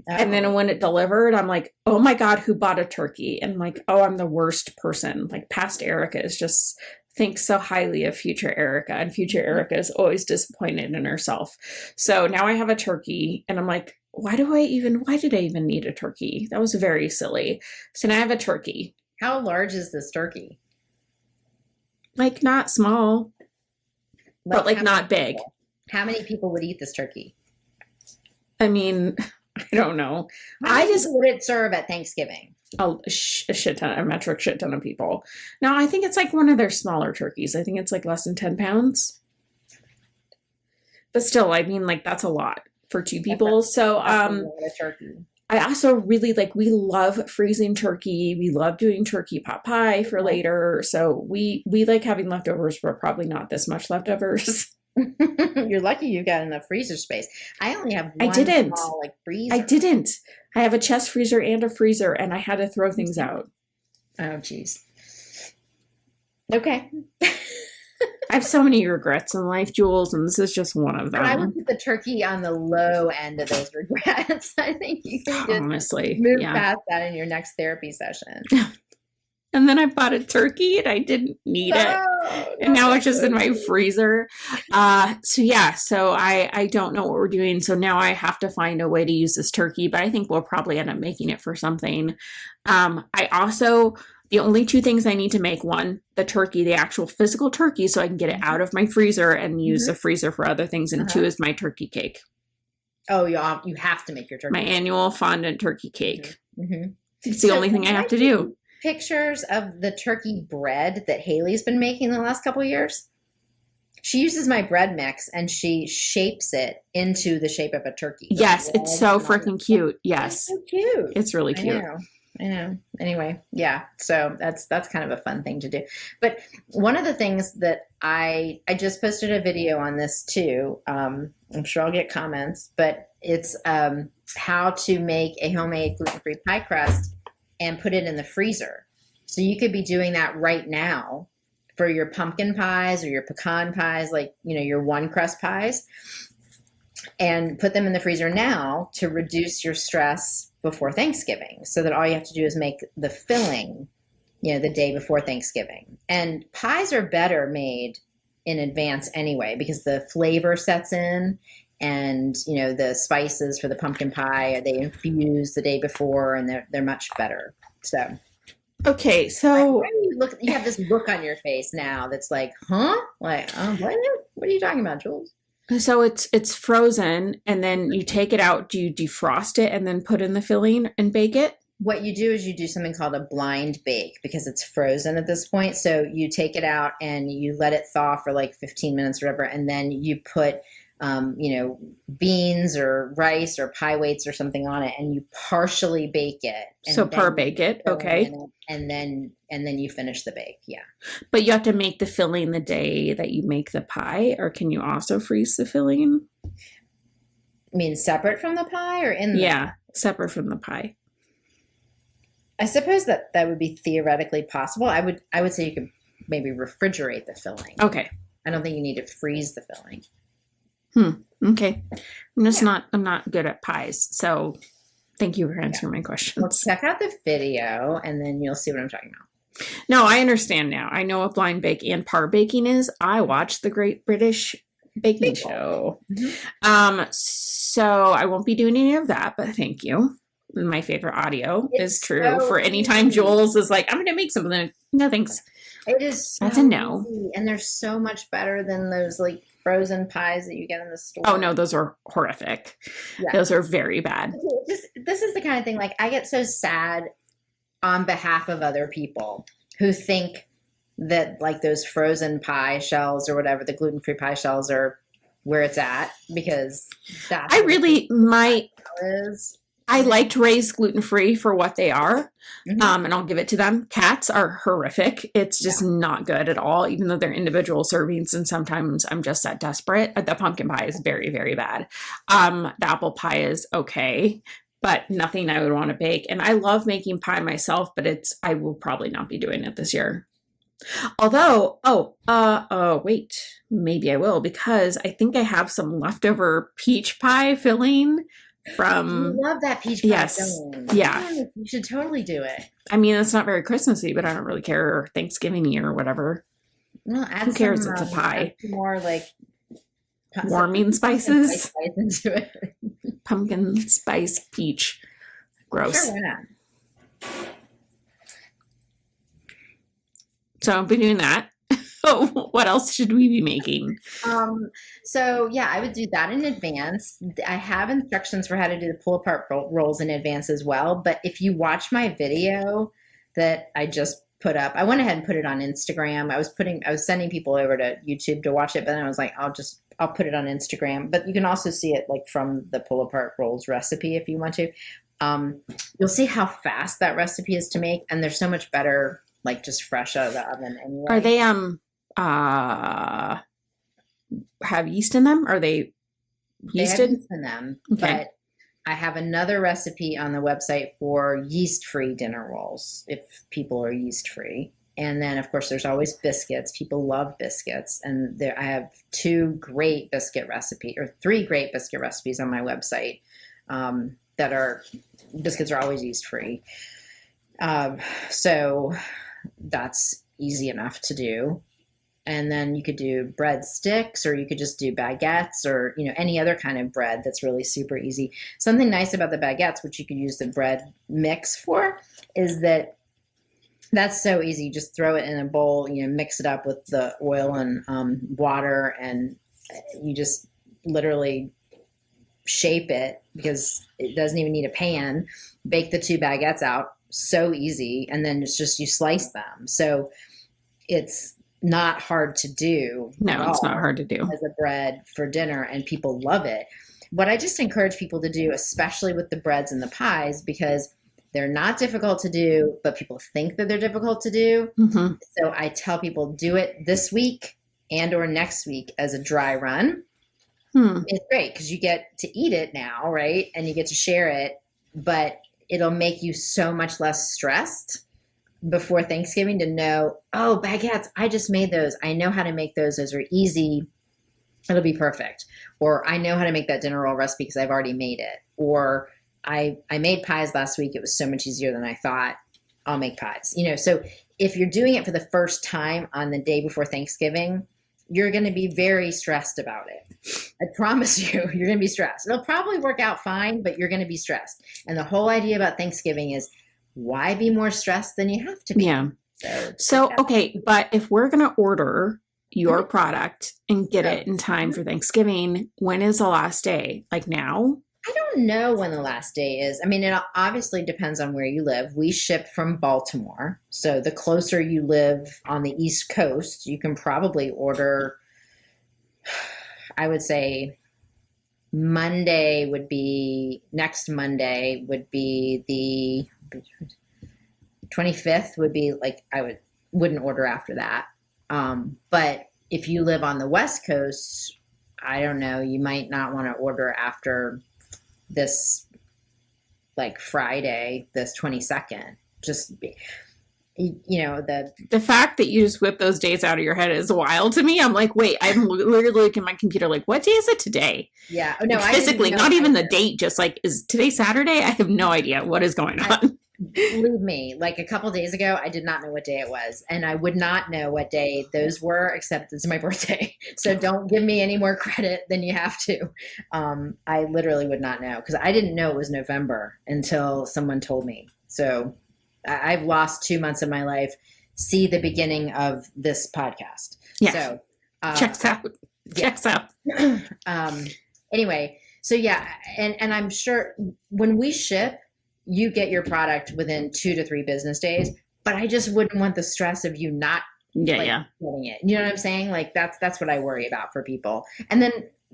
And then when it delivered, I'm like, oh my God, who bought a turkey? And I'm like, oh, I'm the worst person. Like past Erica is just thinks so highly of future Erica, and future Erica is always disappointed in herself. So now I have a turkey and I'm like, why did I even need a turkey? That was very silly. So now I have a turkey. how large is this turkey? Like not small, but like how not many big. people- How many people would eat this turkey? I mean, I don't know. How many people would it serve at Thanksgiving? A shit ton, a metric shit ton of people. No, I think it's like one of their smaller turkeys. I think it's like less than 10 pounds. But still, I mean, like that's a lot for two people. So, That's a lot of turkey. I also really we love freezing turkey. We love doing turkey pot pie for later. So we like having leftovers, but probably not this much leftovers. You're lucky you got enough freezer space. I only have one I didn't. small freezer. I didn't. I have a chest freezer and a freezer, and I had to throw things out. Oh, geez. Okay. I have so many regrets in life, Jules, and this is just one of them. I would put the turkey on the low end of those regrets. I think you can just Honestly, move yeah. past that in your next therapy session. And then I bought a turkey and I didn't need it. And now it's just in my freezer. So I don't know what we're doing. So now I have to find a way to use this turkey, but I think we'll probably end up making it for something. The only two things I need to make, one, the turkey, the actual physical turkey, so I can get it out of my freezer and use the freezer for other things. And two is my turkey cake. Oh, you have to make your turkey. My annual fondant turkey cake. Mm-hmm. It's the only thing I have to do. Pictures of the turkey bread that Haley's been making the last couple of years. She uses my bread mix and she shapes it into the shape of a turkey. Yes, it's so freaking cute. Yes. It's so cute. It's really cute. I know. Anyway, yeah. So that's kind of a fun thing to do. But one of the things that I just posted a video on this too. I'm sure I'll get comments, but it's how to make a homemade gluten-free pie crust and put it in the freezer. So you could be doing that right now for your pumpkin pies or your pecan pies, like, your one crust pies. and put them in the freezer now to reduce your stress before Thanksgiving, so that all you have to do is make the filling, the day before Thanksgiving. And pies are better made in advance anyway, because the flavor sets in, and the spices for the pumpkin pie, they infuse the day before, and they're much better. So Okay, so you have this look on your face now that's like, huh? Like, what are you talking about, Jules? it's frozen, and then you take it out. Do you defrost it and then put in the filling and bake it? What you do is you do something called a blind bake, because it's frozen at this point. So you take it out and you let it thaw for like 15 minutes or whatever, and then you put beans or rice or pie weights or something on it, and you partially bake it. So par bake it, okay. And then you finish the bake, yeah. But you have to make the filling the day that you make the pie, or can you also freeze the filling? I mean, separate from the pie or in the Yeah, separate from the pie. I suppose that would be theoretically possible. I would say you could maybe refrigerate the filling. Okay. I don't think you need to freeze the filling. Okay. I'm not good at pies, so thank you for answering my questions. Well, check out the video and then you'll see what I'm talking about. No, I understand now. I know what blind bake and par baking is. I watched the Great British Baking Show. Mm-hmm. So I won't be doing any of that, but thank you. My favorite audio is true so for anytime Jules is like, I'm going to make something. No, thanks. It is. That's a no. Easy, and they're so much better than those like frozen pies that you get in the store. Oh no, those are horrific. Yeah. Those are very bad. This is the kind of thing, like, I get so sad on behalf of other people who think that like those frozen pie shells or whatever, the gluten-free pie shells are where it's at, because that's I liked Ray's gluten-free for what they are. Mm-hmm. And I'll give it to them. Cats are horrific. It's just not good at all, even though they're individual servings. And sometimes I'm just that desperate. The pumpkin pie is very, very bad. The apple pie is okay, but nothing I would want to bake. And I love making pie myself, but I will probably not be doing it this year. Although, wait, maybe I will, because I think I have some leftover peach pie filling from. I love that peach pie. Yes. Filling. Yeah. You should totally do it. I mean, it's not very Christmassy, but I don't really care, or Thanksgiving or whatever. Well, who cares? It's a pie. More like warming spices spice into it. Pumpkin spice peach. Gross. Sure, why not? So I'll be doing that. What else should we be making? So yeah, I would do that in advance. I have instructions for how to do the pull apart rolls in advance as well. But if you watch my video that I just put up, I went ahead and put it on Instagram. I was sending people over to YouTube to watch it, but then I was like, I'll put it on Instagram. But you can also see it like from the pull apart rolls recipe if you want to. You'll see how fast that recipe is to make, and they're so much better, like just fresh out of the oven anyway. Are they have yeast in them? Are they yeasted? They have yeast in them, okay. But I have another recipe on the website for yeast-free dinner rolls if people are yeast-free. And then, of course, there's always biscuits. People love biscuits. And I have 3 great biscuit recipes on my website biscuits are always yeast-free. So that's easy enough to do. And then you could do bread sticks, or you could just do baguettes, or any other kind of bread that's really super easy. Something nice about the baguettes, which you could use the bread mix for, is that that's so easy. You just throw it in a bowl, mix it up with the oil and water, and you just literally shape it, because it doesn't even need a pan. Bake the 2 baguettes out, so easy, and then it's just you slice them. So it's not hard to do. No, it's not hard to do as a bread for dinner, and people love it. What I just encourage people to do, especially with the breads and the pies, because they're not difficult to do, but people think that they're difficult to do. Mm-hmm. So I tell people, do it this week and or next week as a dry run. It's great because you get to eat it now, right? And you get to share it, but it'll make you so much less stressed before Thanksgiving to know, oh, baguettes, I just made those. I know how to make those. Those are easy. It'll be perfect. Or I know how to make that dinner roll recipe because I've already made it. Or I made pies last week. It was so much easier than I thought. I'll make pies. So if you're doing it for the first time on the day before Thanksgiving, you're going to be very stressed about it. I promise you, you're going to be stressed. It'll probably work out fine, but you're going to be stressed. And the whole idea about Thanksgiving is why be more stressed than you have to be? Yeah. So, okay, but if we're going to order your product and get it in time for Thanksgiving, when is the last day? Like now? I don't know when the last day is. I mean, it obviously depends on where you live. We ship from Baltimore. So the closer you live on the East Coast, you can probably order, I would say next Monday would be the 25th would be like, wouldn't order after that. But if you live on the West Coast, I don't know, you might not want to order after this like Friday, this 22nd. Just the fact that you just whip those days out of your head is wild to me. I'm like, wait, I'm literally looking at my computer like, what day is it today? Yeah. Oh, no, like, physically, not even the date, just like, is today Saturday? I have no idea what is going on. Believe me, like a couple days ago, I did not know what day it was, and I would not know what day those were, except it's my birthday. So don't give me any more credit than you have to. I literally would not know because I didn't know it was November until someone told me. So I've lost 2 months of my life. See the beginning of this podcast. Yeah. So checks out. Checks out. Anyway, so yeah, and I'm sure when we ship, you get your product within 2 to 3 business days, but I just wouldn't want the stress of you not getting it. You know what I'm saying? Like that's what I worry about for people. And then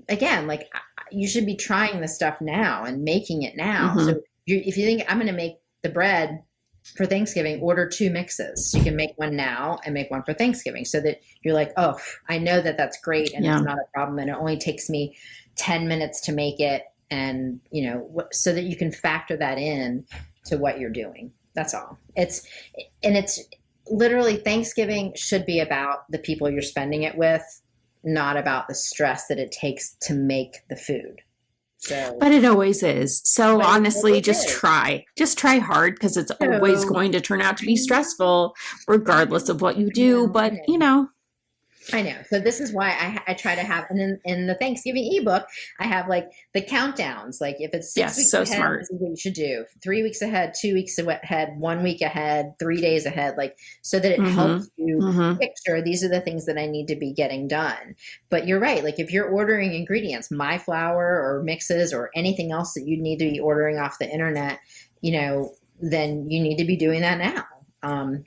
again, like you should be trying this stuff now and making it now. Mm-hmm. So if you think I'm going to make the bread for Thanksgiving, order 2 mixes. So you can make one now and make one for Thanksgiving so that you're like, oh, I know that that's great and it's not a problem. And it only takes me 10 minutes to make it. And, so that you can factor that in to what you're doing. That's all. It's literally Thanksgiving should be about the people you're spending it with, not about the stress that it takes to make the food. So, but it always is. So honestly, just try hard because it's always going to turn out to be stressful regardless of what you do. But, I know. So this is why I try to have, and in the Thanksgiving ebook, I have like the countdowns. Like if it's 6 weeks ahead, smart. This is what you should do. 3 weeks ahead, 2 weeks ahead, 1 week ahead, 3 days ahead. Like so that it helps you picture these are the things that I need to be getting done. But you're right. Like if you're ordering ingredients, my flour or mixes or anything else that you need to be ordering off the internet, then you need to be doing that now. And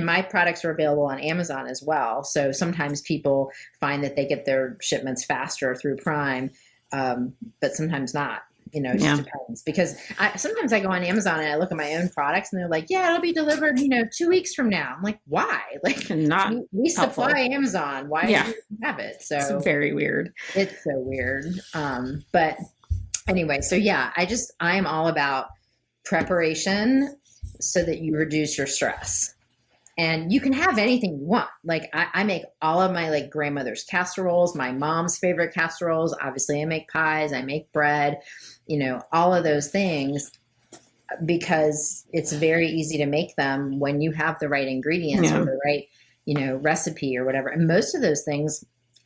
my products are available on Amazon as well. So sometimes people find that they get their shipments faster through Prime, but sometimes not. It just depends. Because sometimes I go on Amazon and I look at my own products and they're like, yeah, it'll be delivered, 2 weeks from now. I'm like, why? Like, not we supply Amazon. Why do you have it? So it's very weird. It's so weird. But anyway, so yeah, I'm all about preparation so that you reduce your stress. And you can have anything you want. Like I make all of my like grandmother's casseroles, my mom's favorite casseroles. Obviously I make pies, I make bread, all of those things because it's very easy to make them when you have the right ingredients or the right, recipe or whatever. And most of those things,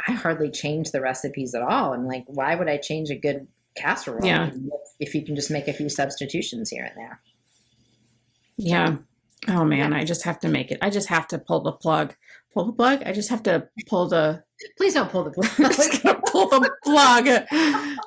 I hardly change the recipes at all. I'm like, why would I change a good casserole if you can just make a few substitutions here and there? Yeah. Oh man, I just have to make it. I just have to pull the plug. Pull the plug? I just have to pull the... Please don't pull the plug. Pull the plug.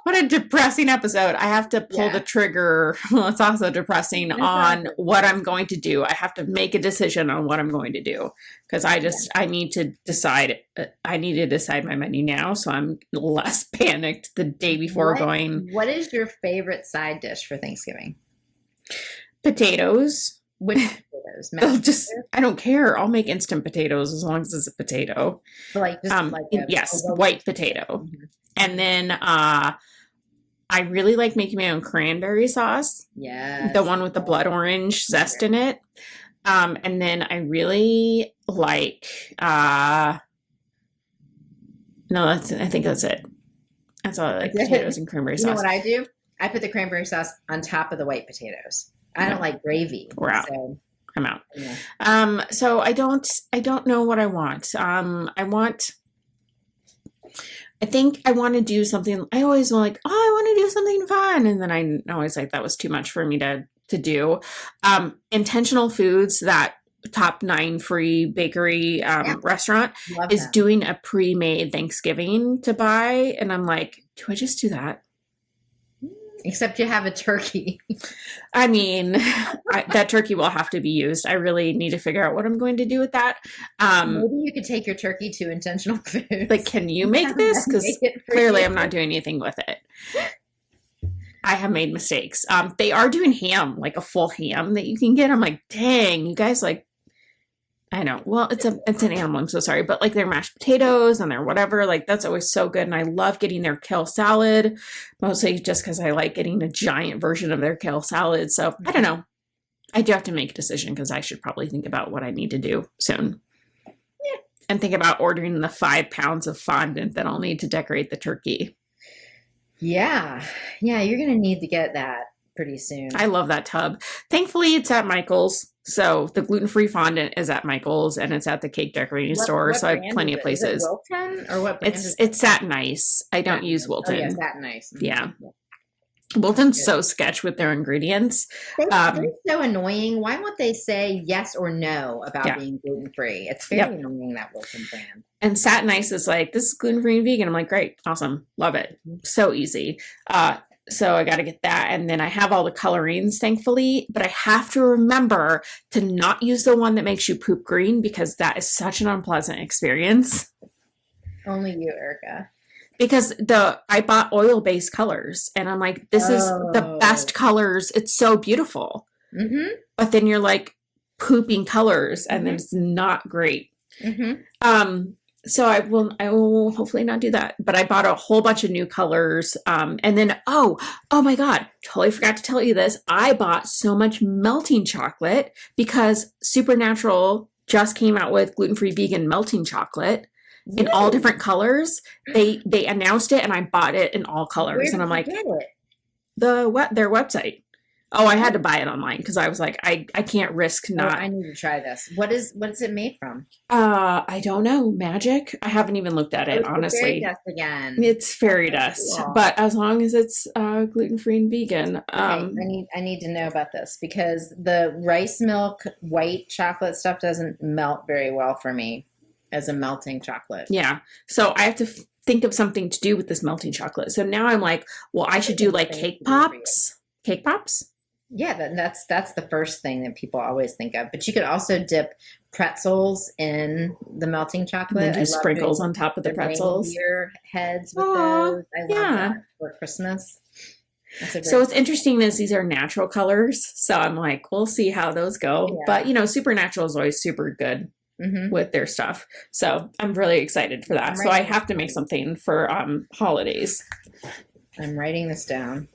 What a depressing episode. I have to pull the trigger. Well, it's also depressing on what I'm going to do. I have to make a decision on what I'm going to do because I need to decide. I need to decide my menu now. So I'm less panicked the day before going. What is your favorite side dish for Thanksgiving? Potatoes. Which potatoes? I don't care. I'll make instant potatoes as long as it's a potato. White potato. Mm-hmm. And then I really like making my own cranberry sauce. Yeah. The one with the blood orange zest in it. And then I really like No, I think that's it. That's all I like, potatoes and cranberry You know sauce. what I do? I put the cranberry sauce on top of the white potatoes. I don't No, like gravy. we're out. So, I'm out. yeah. So I don't know what I want. I think I want to do something. I always like, oh, I want to do something fun. And then I always like that was too much for me to do. Intentional Foods, that top 9 free bakery Yeah, restaurant, love is them. doing a pre-made Thanksgiving to buy. And I'm like, do I just do that? Except you have a turkey. I mean, that turkey will have to be used. I really need to figure out what I'm going to do with that. Maybe you could take your turkey to Intentional Foods. Like, can you make Have this? them Because make it for clearly you. I'm not doing anything with it. I have made mistakes. They are doing ham, like a full ham that you can get. I'm like, dang, you guys, like, I know. Well, it's an animal. I'm so sorry, but like their mashed potatoes and their whatever, like that's always so good. And I love getting their kale salad, mostly just because I like getting a giant version of their kale salad. So I don't know. I do have to make a decision because I should probably think about what I need to do soon. Yeah. And think about ordering the 5 pounds of fondant that I'll need to decorate the turkey. Yeah. Yeah, you're going to need to get that pretty soon. I love that tub. Thankfully, it's at Michael's. So the gluten-free fondant is at Michael's and it's at the cake decorating store. So I have brand plenty is of it? Is it places. Wilton or what brand is it? It's Satin Ice. I don't Satin use Ice. Wilton. Oh, yeah, Satin Ice. Yeah. Wilton's so sketch with their ingredients. They're so annoying. Why won't they say yes or no about being gluten free? It's very annoying, that Wilton brand. And Satin Ice is like, this is gluten free and vegan. I'm like, great, awesome, love it, so easy. So I got to get that, and then I have all the colorings, thankfully. But I have to remember to not use the one that makes you poop green because that is such an unpleasant experience. Only you, Erica. Because I bought oil-based colors and I'm like, this is the best colors. It's so beautiful. Mm-hmm. But then you're like pooping colors and then it's not great. Mm-hmm. So I will hopefully not do that. But I bought a whole bunch of new colors. And then, oh my God, totally forgot to tell you this. I bought so much melting chocolate because Supernatural just came out with gluten-free vegan melting chocolate. In all different colors. They announced it and I bought it in all colors. And I'm like, get it? Their website. Oh, I had to buy it online because I was like, I can't risk not. I need to try this. What is it made from? I don't know. Magic? I haven't even looked at it, honestly. Fairy dust again. It's fairy dust. Cool. But as long as it's gluten-free and vegan. I need to know about this because the rice milk white chocolate stuff doesn't melt very well for me as a melting chocolate. Yeah. So I have to think of something to do with this melting chocolate. So now I'm like, well, I should do like cake pops. Cake pops? Yeah, that's the first thing that people always think of. But you could also dip pretzels in the melting chocolate. And then do sprinkles on top of the pretzels. Reindeer heads with those. I love that for Christmas. So what's interesting is these are natural colors. So I'm like, we'll see how those go. Yeah. But Supernatural is always super good. Mm-hmm. With their stuff. So I'm really excited for that. So I have to make something for holidays. I'm writing this down.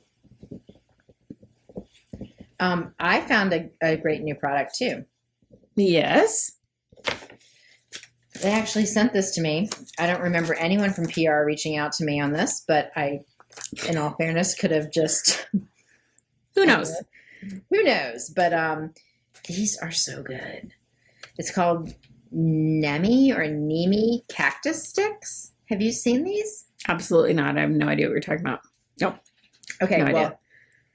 I found a great new product too. Yes. They actually sent this to me. I don't remember anyone from PR reaching out to me on this, but I, in all fairness, could have just... Who knows? Who knows? But these are so good. It's called Nemi cactus sticks. Have you seen these? Absolutely not. I have no idea what you're talking about. Nope. Okay, no well, idea.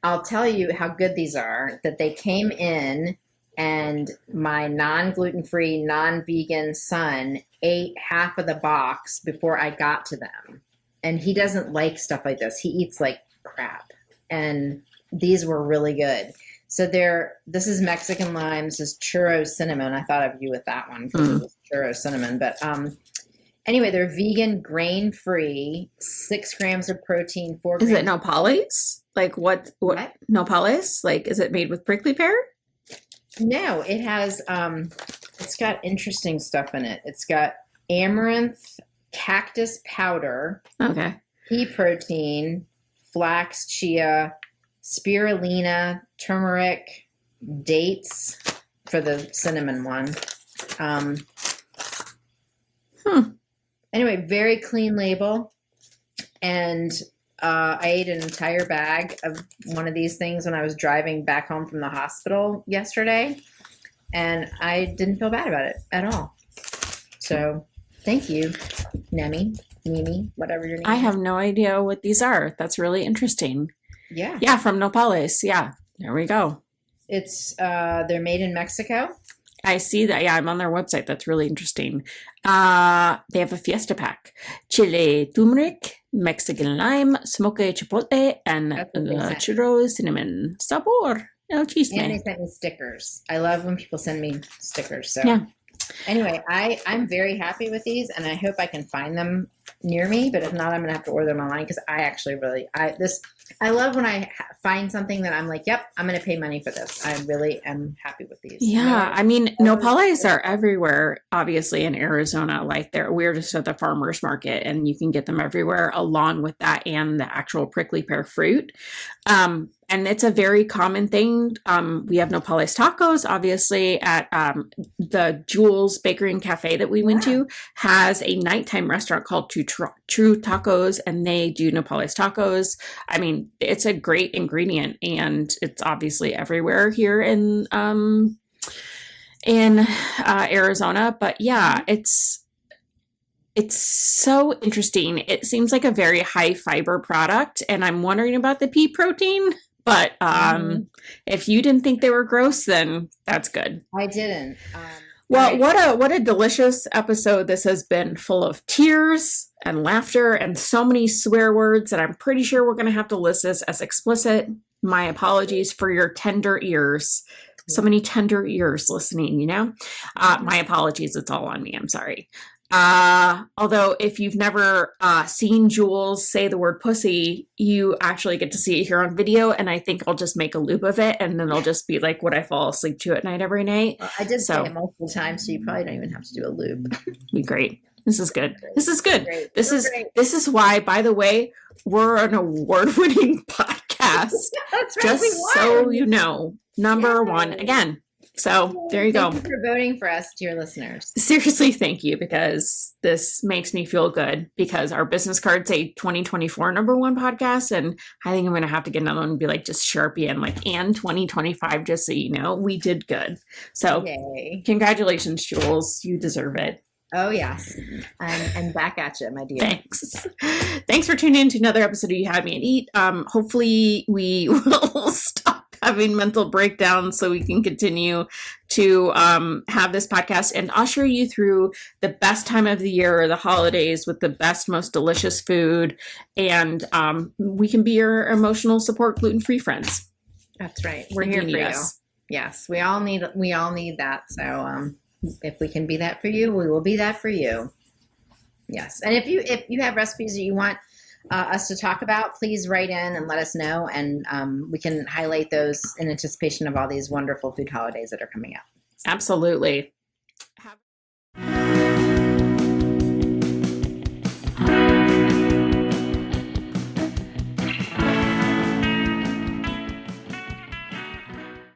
I'll tell you how good these are, that they came in and my non-gluten-free, non-vegan son ate half of the box before I got to them. And he doesn't like stuff like this. He eats like crap. And these were really good. So this is Mexican lime. This is churro cinnamon. I thought of you with that one because it was churro cinnamon. But anyway, they're vegan, grain-free, 6 grams of protein, 4 grams. Is it nopales? Like what? Nopales? Like, is it made with prickly pear? No, it has, it's got interesting stuff in it. It's got amaranth, cactus powder, pea protein, flax, chia, spirulina, turmeric, dates for the cinnamon one. Anyway, very clean label. And I ate an entire bag of one of these things when I was driving back home from the hospital yesterday. And I didn't feel bad about it at all. So thank you, Nemi, Mimi, whatever your name I is. have no idea what these are. That's really interesting. Yeah. Yeah, from Nopales. Yeah, there we go. It's they're made in Mexico. I see that. Yeah, I'm on their website. That's really interesting. They have a fiesta pack: chile turmeric, Mexican lime, smoked chipotle, and That's what they sent. churro cinnamon. Sabor el And they chisme. sent me stickers. I love when people send me stickers. So Yeah. anyway, I'm very happy with these, and I hope I can find them near me. But if not, I'm gonna have to order them online because I actually really I love when I find something that I'm like, yep, I'm gonna pay money for this. I really am happy with these. Yeah, I mean, nopales are everywhere, obviously, in Arizona. Like we're just at the farmer's market and you can get them everywhere along with that and the actual prickly pear fruit. And it's a very common thing. We have nopales tacos, obviously, at the Jules Bakery and Cafe that we went to has a nighttime restaurant called True Tacos, and they do nopales tacos. I mean, it's a great ingredient, and it's obviously everywhere here in Arizona. But yeah, it's so interesting. It seems like a very high fiber product, and I'm wondering about the pea protein. But if you didn't think they were gross, then that's good. I didn't. Well, what a delicious episode this has been, full of tears and laughter and so many swear words. And I'm pretty sure we're going to have to list this as explicit. My apologies for your tender ears. So many tender ears listening, you know? My apologies. It's all on me. I'm sorry. Although if you've never seen Jules say the word pussy, you actually get to see it here on video, and I think I'll just make a loop of it, and then it'll just be like what I fall asleep to at night every night. I did say it multiple times, so you probably don't even have to do a loop. Be great. This is good. This is good. Great. This is why, by the way, we're an award-winning podcast. That's right, Just so you know, number one again. So there you go. Thank you for voting for us, dear listeners. Seriously, thank you, because this makes me feel good, because our business cards say 2024 number one podcast. And I think I'm going to have to get another one and be like, just Sharpie and like, and 2025, just so you know, we did good. So Yay. Congratulations, Jules. You deserve it. Oh, yes. And back at you, my dear. Thanks. Thanks for tuning in to another episode of You Had Me at Eat. Hopefully we will stop having mental breakdowns so we can continue to have this podcast and usher you through the best time of the year, the holidays, with the best, most delicious food. And we can be your emotional support, gluten-free friends. That's right. We're here for you. Yes, we all need that. So if we can be that for you, we will be that for you. Yes. And if you have recipes that you want us to talk about, please write in and let us know, and we can highlight those in anticipation of all these wonderful food holidays that are coming up. Absolutely.